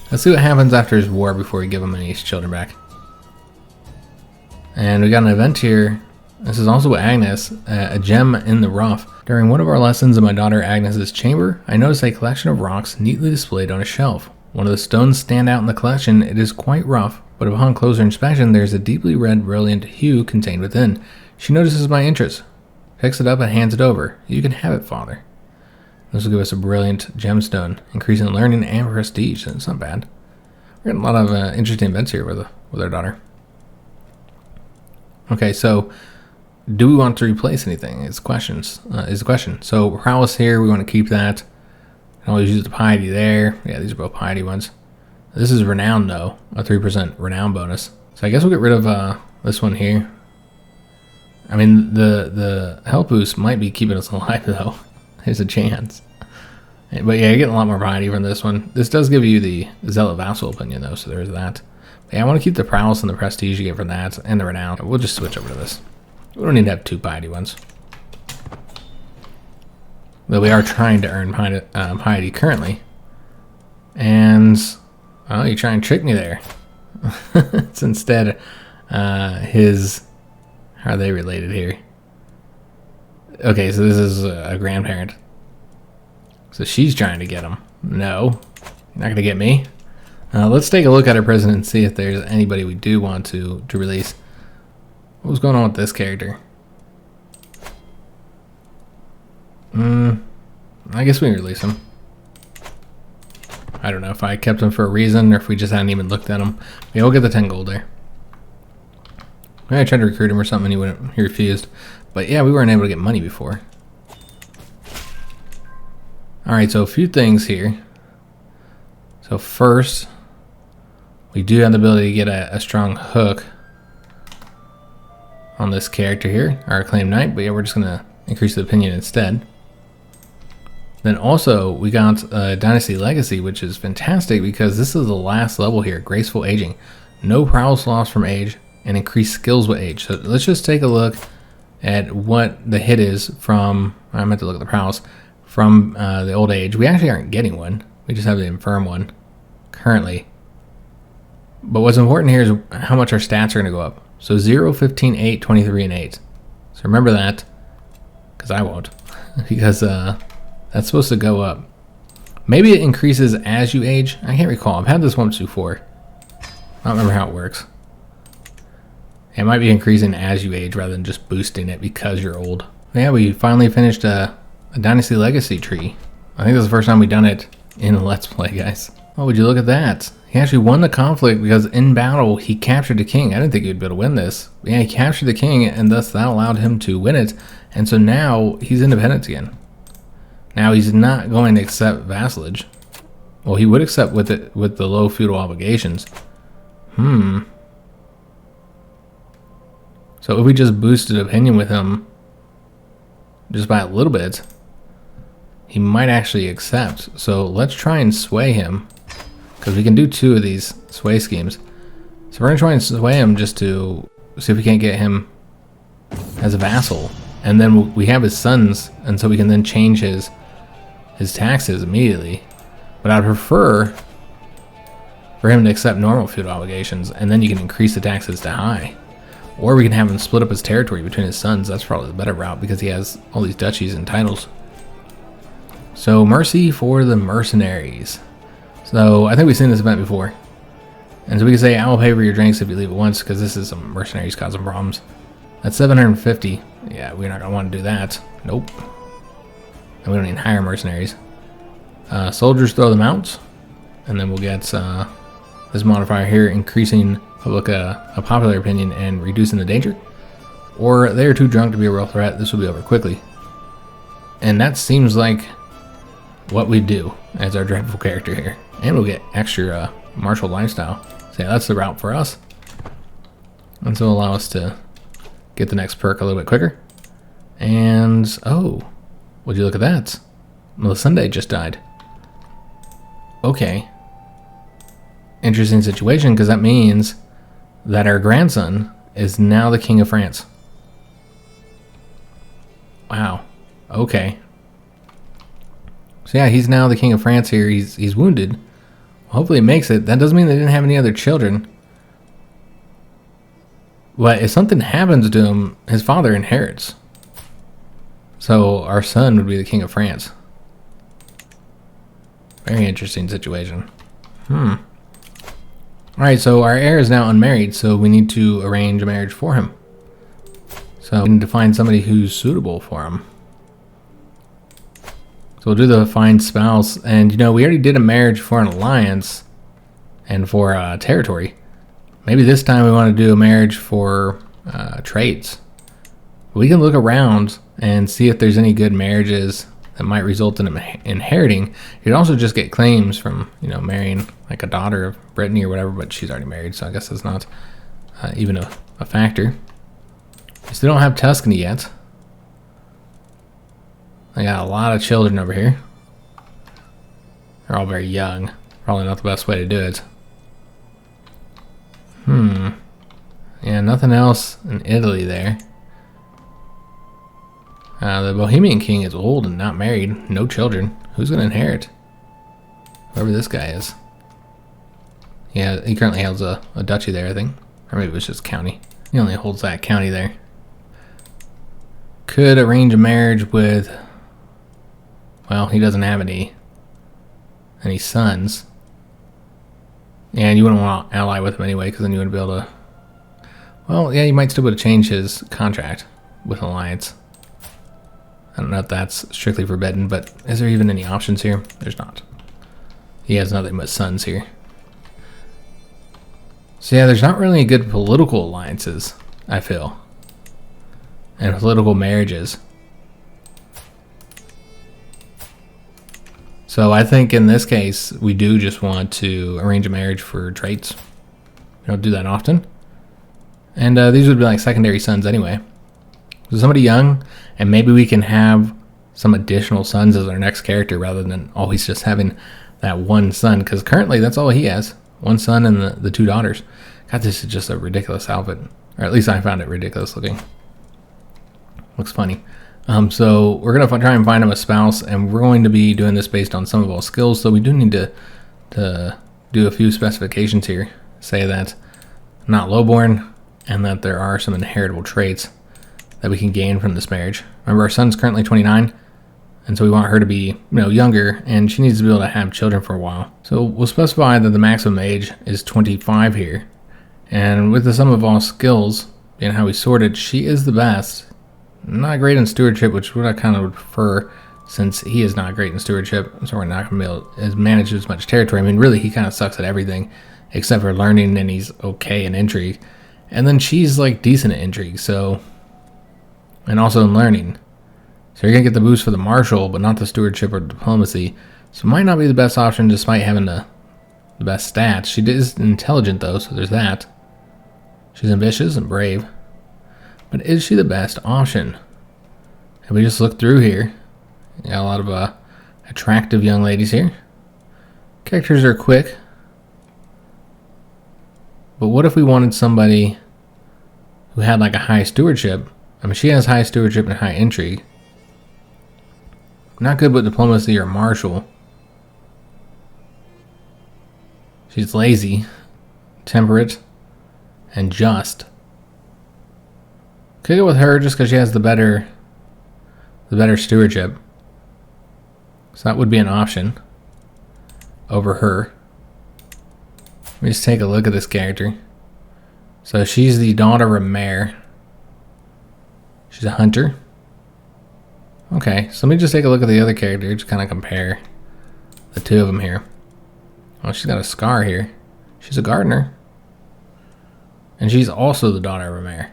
Let's see what happens after his war before we give him any of his children back. And we got an event here. This is also with Agnes, a gem in the rough. During one of our lessons in my daughter Agnes's chamber, I noticed a collection of rocks neatly displayed on a shelf. One of the stones stand out in the collection. It is quite rough, but upon closer inspection, there is a deeply red, brilliant hue contained within. She notices my interest, picks it up and hands it over. You can have it, father. This will give us a brilliant gemstone, increasing learning and prestige. It's not bad. We're getting a lot of interesting events here with our daughter. Okay, so do we want to replace anything? Is the question. So prowess here, we want to keep that. I always use the piety there. Yeah, these are both piety ones. This is renown though, a 3% renown bonus. So I guess we'll get rid of this one here. I mean, the health boost might be keeping us alive though. There's a chance. But yeah, you're getting a lot more piety from this one. This does give you the zealot vassal opinion though, so there's that. But yeah, I want to keep the prowess and the prestige you get from that, and the renown. We'll just switch over to this. We don't need to have 2 piety ones. But we are trying to earn piety currently. And, oh, you try and trick me there. It's instead his... How are they related here? Okay, so this is a grandparent. So she's trying to get him. No, you're not going to get me. Let's take a look at our president and see if there's anybody we do want to release. What was going on with this character? I guess we can release him. I don't know if I kept him for a reason or if we just hadn't even looked at him. Yeah, we'll get the 10 gold there. I tried to recruit him or something and he refused. But yeah, we weren't able to get money before. Alright, so a few things here. So first, we do have the ability to get a strong hook on this character here, our acclaimed knight, but yeah, we're just going to increase the opinion instead. Then also, we got Dynasty Legacy, which is fantastic because this is the last level here, Graceful Aging. No prowess loss from age, and increased skills with age. So let's just take a look at what the hit is from, I meant to look at the prowess, from the old age. We actually aren't getting one. We just have the infirm one currently. But what's important here is how much our stats are going to go up. So 0, 15, 8, 23, and 8. So remember that, because I won't. Because that's supposed to go up. Maybe it increases as you age. I can't recall. I've had this once before. I don't remember how it works. It might be increasing as you age rather than just boosting it because you're old. Yeah, we finally finished a Dynasty Legacy tree. I think this is the first time we've done it in a Let's Play, guys. Oh, would you look at that? He actually won the conflict because in battle he captured the king. I didn't think he'd be able to win this. But yeah, he captured the king and thus that allowed him to win it. And so now he's independent again. Now he's not going to accept vassalage. Well, he would accept with the low feudal obligations. So if we just boosted opinion with him just by a little bit, he might actually accept. So let's try and sway him, because we can do 2 of these sway schemes. So we're going to try and sway him just to see if we can't get him as a vassal. And then we have his sons, and so we can then change his taxes immediately. But I'd prefer for him to accept normal feudal obligations, and then you can increase the taxes to high. Or we can have him split up his territory between his sons. That's probably the better route because he has all these duchies and titles. So mercy for the mercenaries. So I think we've seen this event before. And so we can say, I will pay for your drinks if you leave it once, because this is some mercenaries causing problems. That's 750. Yeah, we're not going to want to do that. Nope. And we don't need hire mercenaries. Soldiers throw them out. And then we'll get this modifier here, increasing public a popular opinion and reducing the danger. Or they're too drunk to be a real threat. This will be over quickly. And that seems like what we do as our dreadful character here. And we'll get extra martial lifestyle. So yeah, that's the route for us. And so allow us to get the next perk a little bit quicker. And, oh, would you look at that? Melisande just died. Okay. Interesting situation, because that means that our grandson is now the King of France. Wow. Okay. So yeah, he's now the King of France here. He's wounded. Hopefully he makes it. That doesn't mean they didn't have any other children. But if something happens to him, his father inherits. So our son would be the King of France. Very interesting situation. Alright, so our heir is now unmarried, so we need to arrange a marriage for him. So we need to find somebody who's suitable for him. So we'll do the find spouse, and you know, we already did a marriage for an alliance and for territory. Maybe this time we want to do a marriage for trades. We can look around and see if there's any good marriages that might result in him inheriting. You can also just get claims from, you know, marrying like a daughter of Brittany or whatever, but she's already married, so I guess that's not even a factor. We still don't have Tuscany yet. I got a lot of children over here. They're all very young. Probably not the best way to do it. Yeah, nothing else in Italy there. The Bohemian king is old and not married. No children. Who's going to inherit? Whoever this guy is. Yeah, he currently holds a duchy there, I think. Or maybe it was just county. He only holds that county there. Could arrange a marriage with... Well, he doesn't have any sons. And you wouldn't want to ally with him anyway, because then you wouldn't be able to... Well, yeah, you might still be able to change his contract with an alliance. I don't know if that's strictly forbidden, but is there even any options here? There's not. He has nothing but sons here. So yeah, there's not really any good political alliances, I feel. And political marriages. So I think in this case, we do just want to arrange a marriage for traits. We don't do that often. And these would be like secondary sons anyway. So somebody young, and maybe we can have some additional sons as our next character rather than always just having that one son. Because currently that's all he has. One son and the two daughters. God, this is just a ridiculous outfit. Or at least I found it ridiculous looking. Looks funny. So we're going to try and find him a spouse, and we're going to be doing this based on some of our skills. So we do need to do a few specifications here. Say that not lowborn, and that there are some inheritable traits that we can gain from this marriage. Remember, our son's currently 29, and so we want her to be, younger, and she needs to be able to have children for a while. So we'll specify that the maximum age is 25 here. And with the sum of all skills, being how we sorted, she is the best. Not great in stewardship, which is what I kind of would prefer, since he is not great in stewardship, so we're not going to be able to manage as much territory. I mean, really, he kind of sucks at everything, except for learning, and he's okay in intrigue. And then she's, like, decent at intrigue, so... And also in learning. So you're going to get the boost for the martial, but not the stewardship or diplomacy. So it might not be the best option, despite having the best stats. She is intelligent, though, so there's that. She's ambitious and brave. But is she the best option? If we just look through here, you got a lot of attractive young ladies here. Characters are quick. But what if we wanted somebody who had like a high stewardship? I mean, she has high stewardship and high intrigue. Not good with diplomacy or martial. She's lazy, temperate, and just. Could go with her just because she has the better stewardship. So that would be an option over her. Let me just take a look at this character. So she's the daughter of a mayor. She's a hunter. Okay, so let me just take a look at the other character, just kind of compare the two of them here. Oh, she's got a scar here. She's a gardener. And she's also the daughter of a mayor.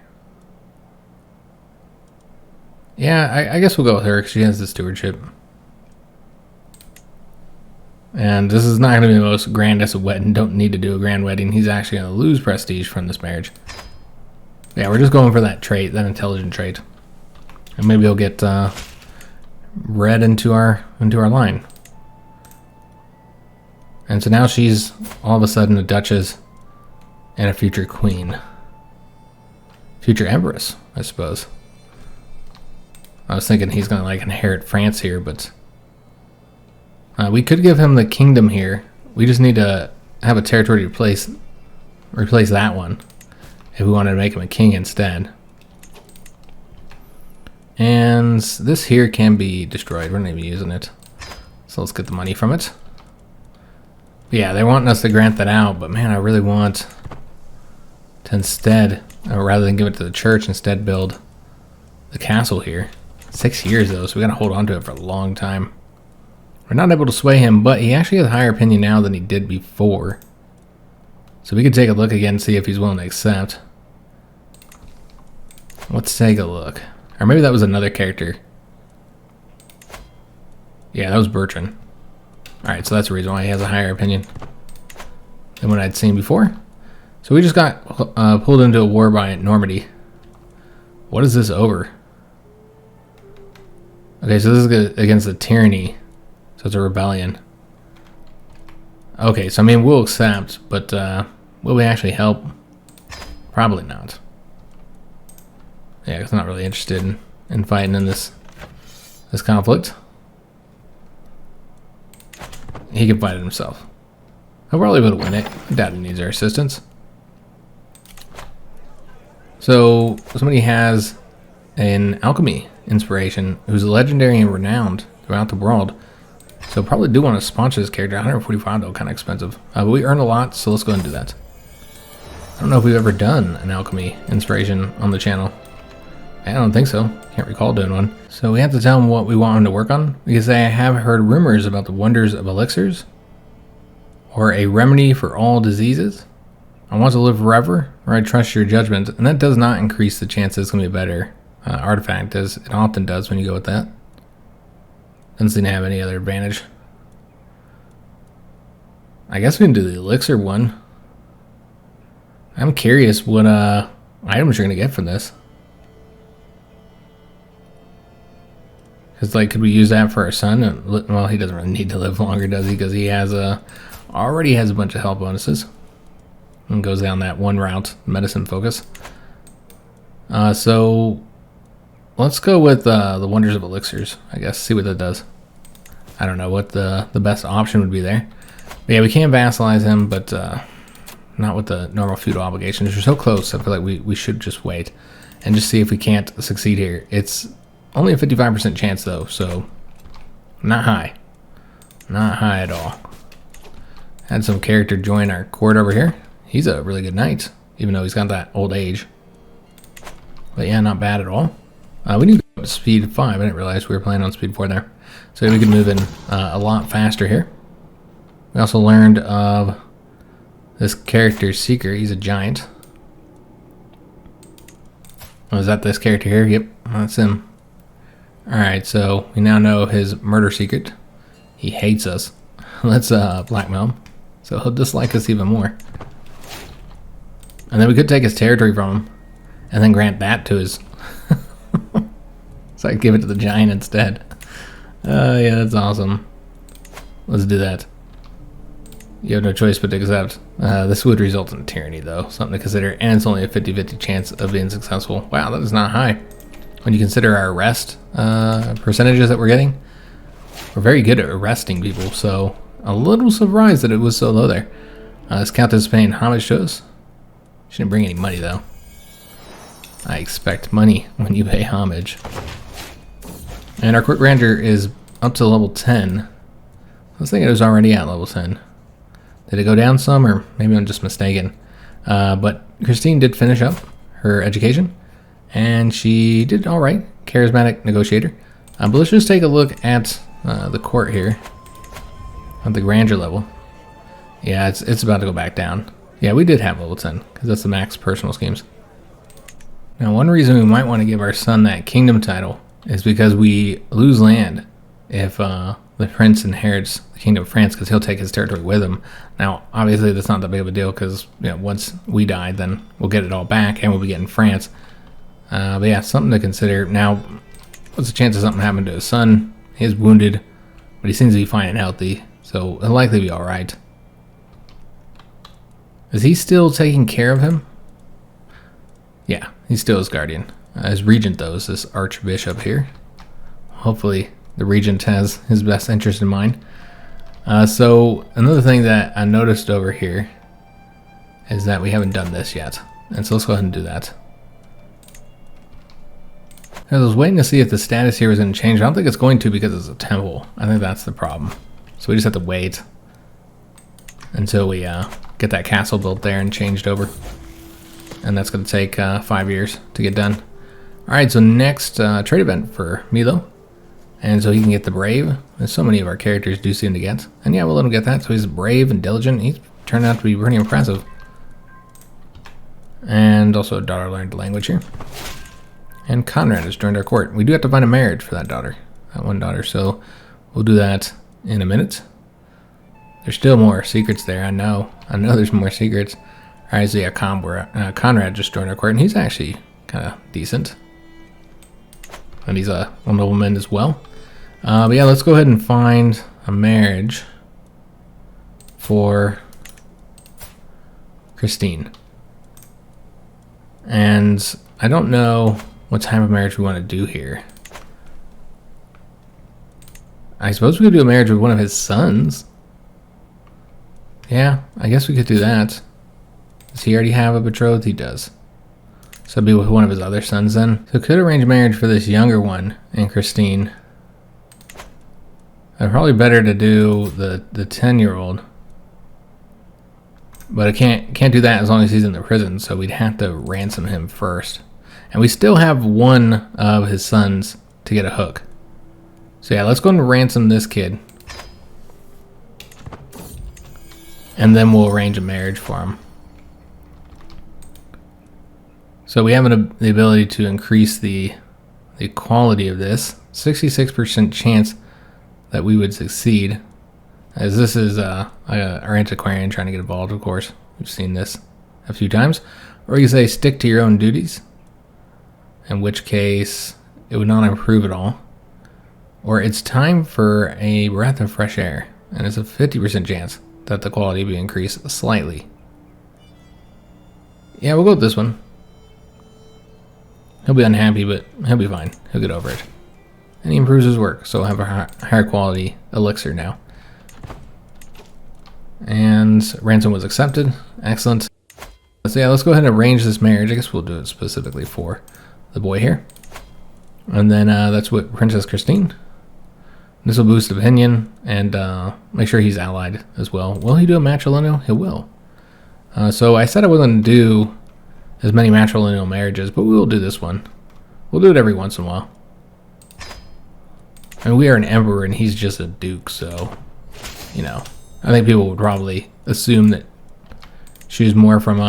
Yeah, I guess we'll go with her because she has the stewardship. And this is not going to be the most grandest wedding. Don't need to do a grand wedding. He's actually going to lose prestige from this marriage. Yeah, we're just going for that trait, that intelligent trait. And maybe he'll get read into our line. And so now she's all of a sudden a duchess and a future queen. Future empress, I suppose. I was thinking he's going to like inherit France here, but we could give him the kingdom here. We just need to have a territory to replace that one if we wanted to make him a king instead. And this here can be destroyed. We're not even using it. So let's get the money from it. Yeah, they're wanting us to grant that out, but man, I really want to instead, rather than give it to the church, instead build the castle here. 6 years though, so we gotta hold on to it for a long time. We're not able to sway him, but he actually has a higher opinion now than he did before. So we could take a look again and see if he's willing to accept. Let's take a look. Or maybe that was another character. Yeah, that was Bertrand. Alright, so that's the reason why he has a higher opinion than what I'd seen before. So we just got pulled into a war by Normandy. What is this over? Okay, so this is against the tyranny. So it's a rebellion. Okay, so I mean, we'll accept, but will we actually help? Probably not. Yeah, I'm not really interested in fighting in this conflict. He can fight it himself. He'll probably be able to win it. I doubt he needs our assistance. So somebody has an alchemy inspiration who's legendary and renowned throughout the world. So probably do want to sponsor this character. 145 though, kind of expensive. But we earn a lot, so let's go ahead and do that. I don't know if we've ever done an alchemy inspiration on the channel. I don't think so. Can't recall doing one. So we have to tell him what we want him to work on. We can say, I have heard rumors about the wonders of elixirs, or a remedy for all diseases. I want to live forever, or I trust your judgment. And that does not increase the chances it's going to be a better artifact, as it often does when you go with that. Doesn't seem to have any other advantage. I guess we can do the elixir one. I'm curious what items you're gonna get from this. Because, like, could we use that for our son? Well, he doesn't really need to live longer, does he? Because he has already has a bunch of health bonuses. And goes down that one route, medicine focus. So let's go with the Wonders of Elixirs, I guess, see what that does. I don't know what the best option would be there. But yeah, we can vassalize him, but not with the normal feudal obligations. We're so close, I feel like we should just wait and just see if we can't succeed here. It's only a 55% chance, though, so not high. Not high at all. Had some character join our court over here. He's a really good knight, even though he's got that old age. But yeah, not bad at all. We need to go up to speed 5. I didn't realize we were playing on speed 4 there. So we can move in a lot faster here. We also learned of this character Seeker. He's a giant. Oh, is that this character here? Yep, that's him. Alright, so we now know his murder secret. He hates us. Let's blackmail him. So he'll dislike us even more. And then we could take his territory from him and then grant that to his... So I give it to the giant instead. Yeah, that's awesome. Let's do that. You have no choice but to accept. This would result in tyranny, though. Something to consider. And it's only a 50-50 chance of being successful. Wow, that is not high. When you consider our arrest percentages that we're getting, we're very good at arresting people. So a little surprised that it was so low there. This count is paying homage to us. Shouldn't bring any money, though. I expect money when you pay homage. And our court grandeur is up to level 10. I was thinking it was already at level 10. Did it go down some, or maybe I'm just mistaken? But Christine did finish up her education, and she did all right. Charismatic negotiator. But let's just take a look at the court here, at the grandeur level. Yeah, it's about to go back down. Yeah, we did have level 10, because that's the max personal schemes. Now, one reason we might want to give our son that kingdom title is because we lose land if the prince inherits the kingdom of France, because he'll take his territory with him. Now, obviously, that's not that big of a deal, because once we die, then we'll get it all back, and we'll be getting France. But yeah, something to consider. Now, what's the chance of something happening to his son? He is wounded, but he seems to be fine and healthy, so he'll likely be all right. Is he still taking care of him? Yeah, he's still his guardian. His regent, though, is this archbishop here. Hopefully the regent has his best interest in mind. So another thing that I noticed over here is that we haven't done this yet. And so let's go ahead and do that. I was waiting to see if the status here was going to change. I don't think it's going to, because it's a temple. I think that's the problem. So we just have to wait until we get that castle built there and changed over. And that's going to take 5 years to get done. Alright, so next trade event for Milo. And so he can get the brave, as so many of our characters do seem to get. And yeah, we'll let him get that. So he's brave and diligent. He's turned out to be pretty impressive. And also a daughter learned the language here. And Conrad has joined our court. We do have to find a marriage for that daughter, that one daughter. So we'll do that in a minute. There's still more secrets there. I know there's more secrets. Alright, so yeah, Conrad just joined our court, and he's actually kind of decent. And he's a nobleman as well. But yeah, let's go ahead and find a marriage for Christine. And I don't know what type of marriage we want to do here. I suppose we could do a marriage with one of his sons. Yeah, I guess we could do that. Does he already have a betrothed? He does. So it'd be with one of his other sons then. So could arrange marriage for this younger one and Christine. Probably better to do the 10-year-old. But I can't do that as long as he's in the prison, so we'd have to ransom him first. And we still have one of his sons to get a hook. So yeah, let's go and ransom this kid. And then we'll arrange a marriage for him. So we have the ability to increase the quality of this. 66% chance that we would succeed. as this is our antiquarian trying to get involved, of course. We've seen this a few times. Or you can say stick to your own duties, in which case it would not improve at all. Or it's time for a breath of fresh air, and it's a 50% chance that the quality will be increased slightly. Yeah, we'll go with this one. He'll be unhappy, but he'll be fine. He'll get over it. And he improves his work, so we'll have a higher quality elixir now. And ransom was accepted. Excellent. So yeah, let's go ahead and arrange this marriage. I guess we'll do it specifically for the boy here. And then that's what Princess Christine. This will boost opinion and make sure he's allied as well. Will he do a matrilineal? He will. So I said I wasn't going to do as many matrilineal marriages, but we will do this one. We'll do it every once in a while. And we are an emperor and he's just a duke, so, you know, I think people would probably assume that she's more from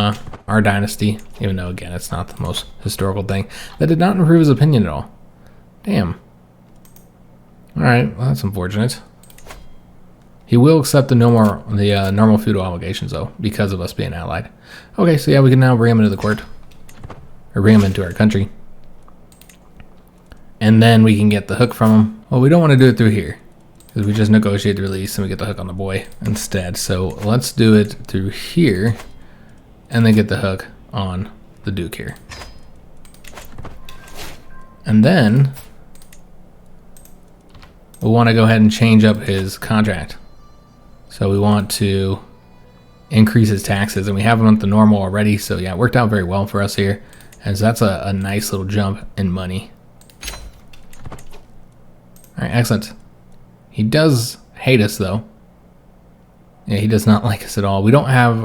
our dynasty, even though, again, it's not the most historical thing. That did not improve his opinion at all. Damn. Alright, well, that's unfortunate. He will accept the normal feudal obligations, though, because of us being allied. Okay, so yeah, we can now bring him into the court. Or bring him into our country. And then we can get the hook from him. Well, we don't want to do it through here, because we just negotiate the release and we get the hook on the boy instead. So let's do it through here, and then get the hook on the duke here. And then we'll want to go ahead and change up his contract. So we want to increase his taxes, and we have him at the normal already. So yeah, it worked out very well for us here, as that's a nice little jump in money. All right, excellent. He does hate us, though. Yeah, he does not like us at all. We don't have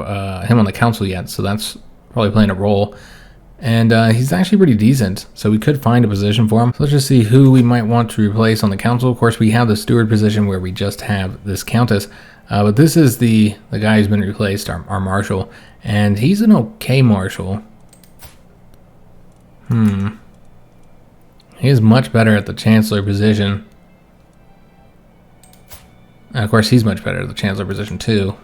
him on the council yet, so that's probably playing a role. And he's actually pretty decent, so we could find a position for him. So let's just see who we might want to replace on the council. Of course, we have the steward position where we just have this countess. But this is the guy who's been replaced, our marshal. And he's an okay marshal. He is much better at the chancellor position. And of course, he's much better at the chancellor position too.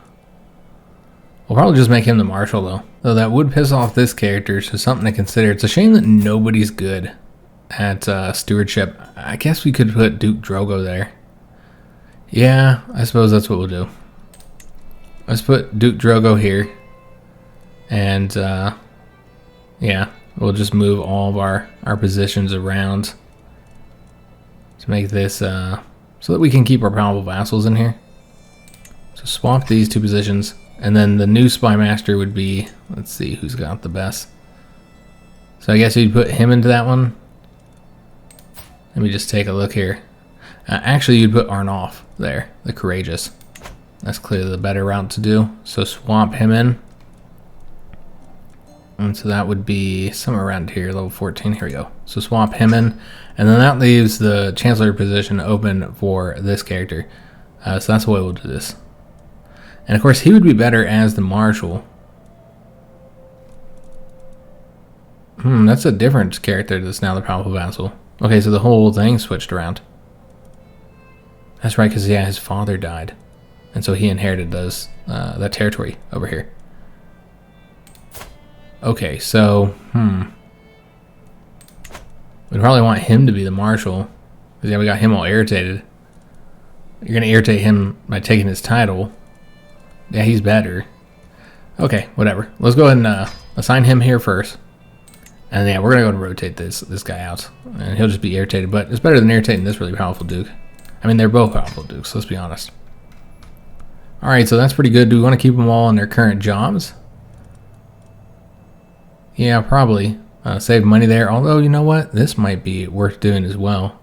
We'll probably just make him the marshal, though. Though that would piss off this character, so something to consider. It's a shame that nobody's good at stewardship. I guess we could put Duke Drogo there. Yeah, I suppose that's what we'll do. Let's put Duke Drogo here. And, yeah, we'll just move all of our positions around to make this, so that we can keep our powerful vassals in here. So swap these two positions. And then the new spy master would be, let's see who's got the best. So I guess you'd put him into that one. Let me just take a look here. Actually, you'd put Arnulf there, the courageous. That's clearly the better route to do. So swap him in. And so that would be somewhere around here, level 14. Here we go. So swap him in. And then that leaves the chancellor position open for this character. So that's the way we'll do this. And of course, he would be better as the marshal. That's a different character that's now the powerful vassal. Okay, so the whole thing switched around. That's right, because yeah, his father died. And so he inherited those that territory over here. Okay, so, we'd probably want him to be the marshal. Because yeah, we got him all irritated. You're going to irritate him by taking his title. Yeah, he's better. Okay, whatever. Let's go ahead and assign him here first. And yeah, we're going to go and rotate this guy out. And he'll just be irritated. But it's better than irritating this really powerful duke. I mean, they're both powerful dukes, let's be honest. Alright, so that's pretty good. Do we want to keep them all in their current jobs? Yeah, probably. Save money there. Although, you know what? This might be worth doing as well.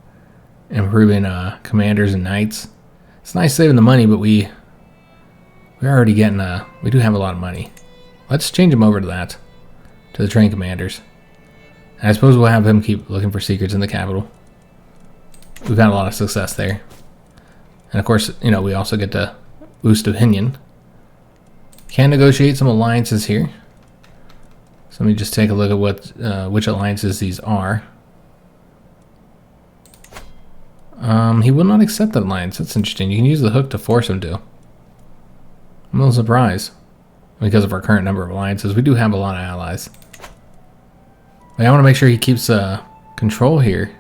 Improving commanders and knights. It's nice saving the money, but we're already getting we do have a lot of money. Let's change him over to that, to the trained commanders. And I suppose we'll have him keep looking for secrets in the capital. We've had a lot of success there. And of course, you know, we also get to boost opinion. Can negotiate some alliances here. So let me just take a look at what which alliances these are. He will not accept that alliance. That's interesting. You can use the hook to force him to. I'm a little surprised because of our current number of alliances. We do have a lot of allies. But I want to make sure he keeps control here.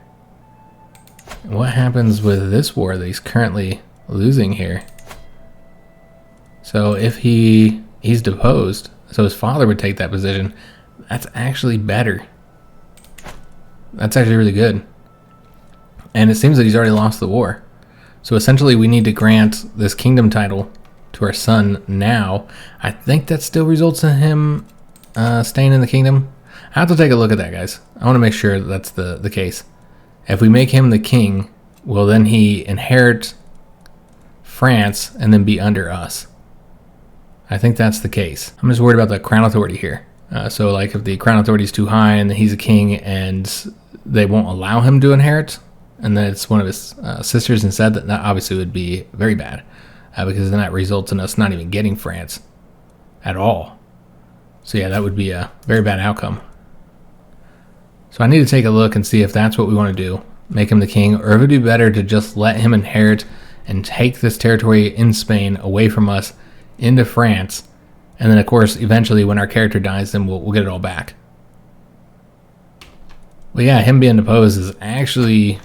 What happens with this war that he's currently losing here? So if he's deposed, so his father would take that position, that's actually better. That's actually really good. And it seems that he's already lost the war. So essentially we need to grant this kingdom title to our son now. I think that still results in him staying in the kingdom. I have to take a look at that, guys. I want to make sure that's the case. If we make him the king, will then he inherit France and then be under us? I think that's the case. I'm just worried about the crown authority here. So like if the crown authority is too high and he's a king and they won't allow him to inherit, and then it's one of his sisters instead, that obviously would be very bad. Because then that results in us not even getting France at all. So yeah, that would be a very bad outcome. So I need to take a look and see if that's what we want to do. Make him the king, or if it would be better to just let him inherit and take this territory in Spain away from us into France. And then of course, eventually when our character dies, then we'll get it all back. But yeah, him being deposed is actually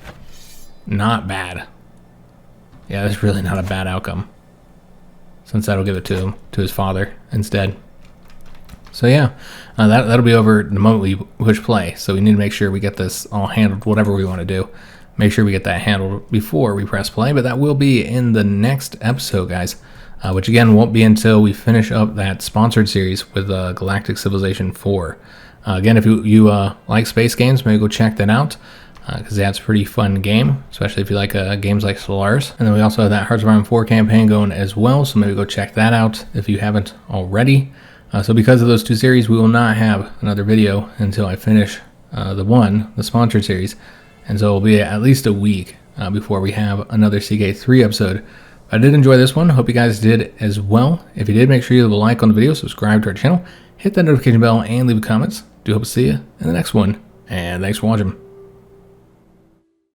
not bad. Yeah, that's really not a bad outcome, since that'll give it to him, to his father instead. So yeah, that'll be over the moment we push play. So we need to make sure we get this all handled, whatever we want to do. Make sure we get that handled before we press play, but that will be in the next episode, guys. Which again won't be until we finish up that sponsored series with Galactic Civilization 4. Again, if you like space games, maybe go check that out. Because that's a pretty fun game, especially if you like games like Solaris. And then we also have that Hearts of Iron 4 campaign going as well, so maybe go check that out if you haven't already. So because of those two series, we will not have another video until I finish the sponsored series. And so it'll be at least a week before we have another CK3 episode. I did enjoy this one. Hope you guys did as well. If you did, make sure you leave a like on the video, subscribe to our channel, hit that notification bell, and leave comments. Do hope to see you in the next one. And thanks for watching.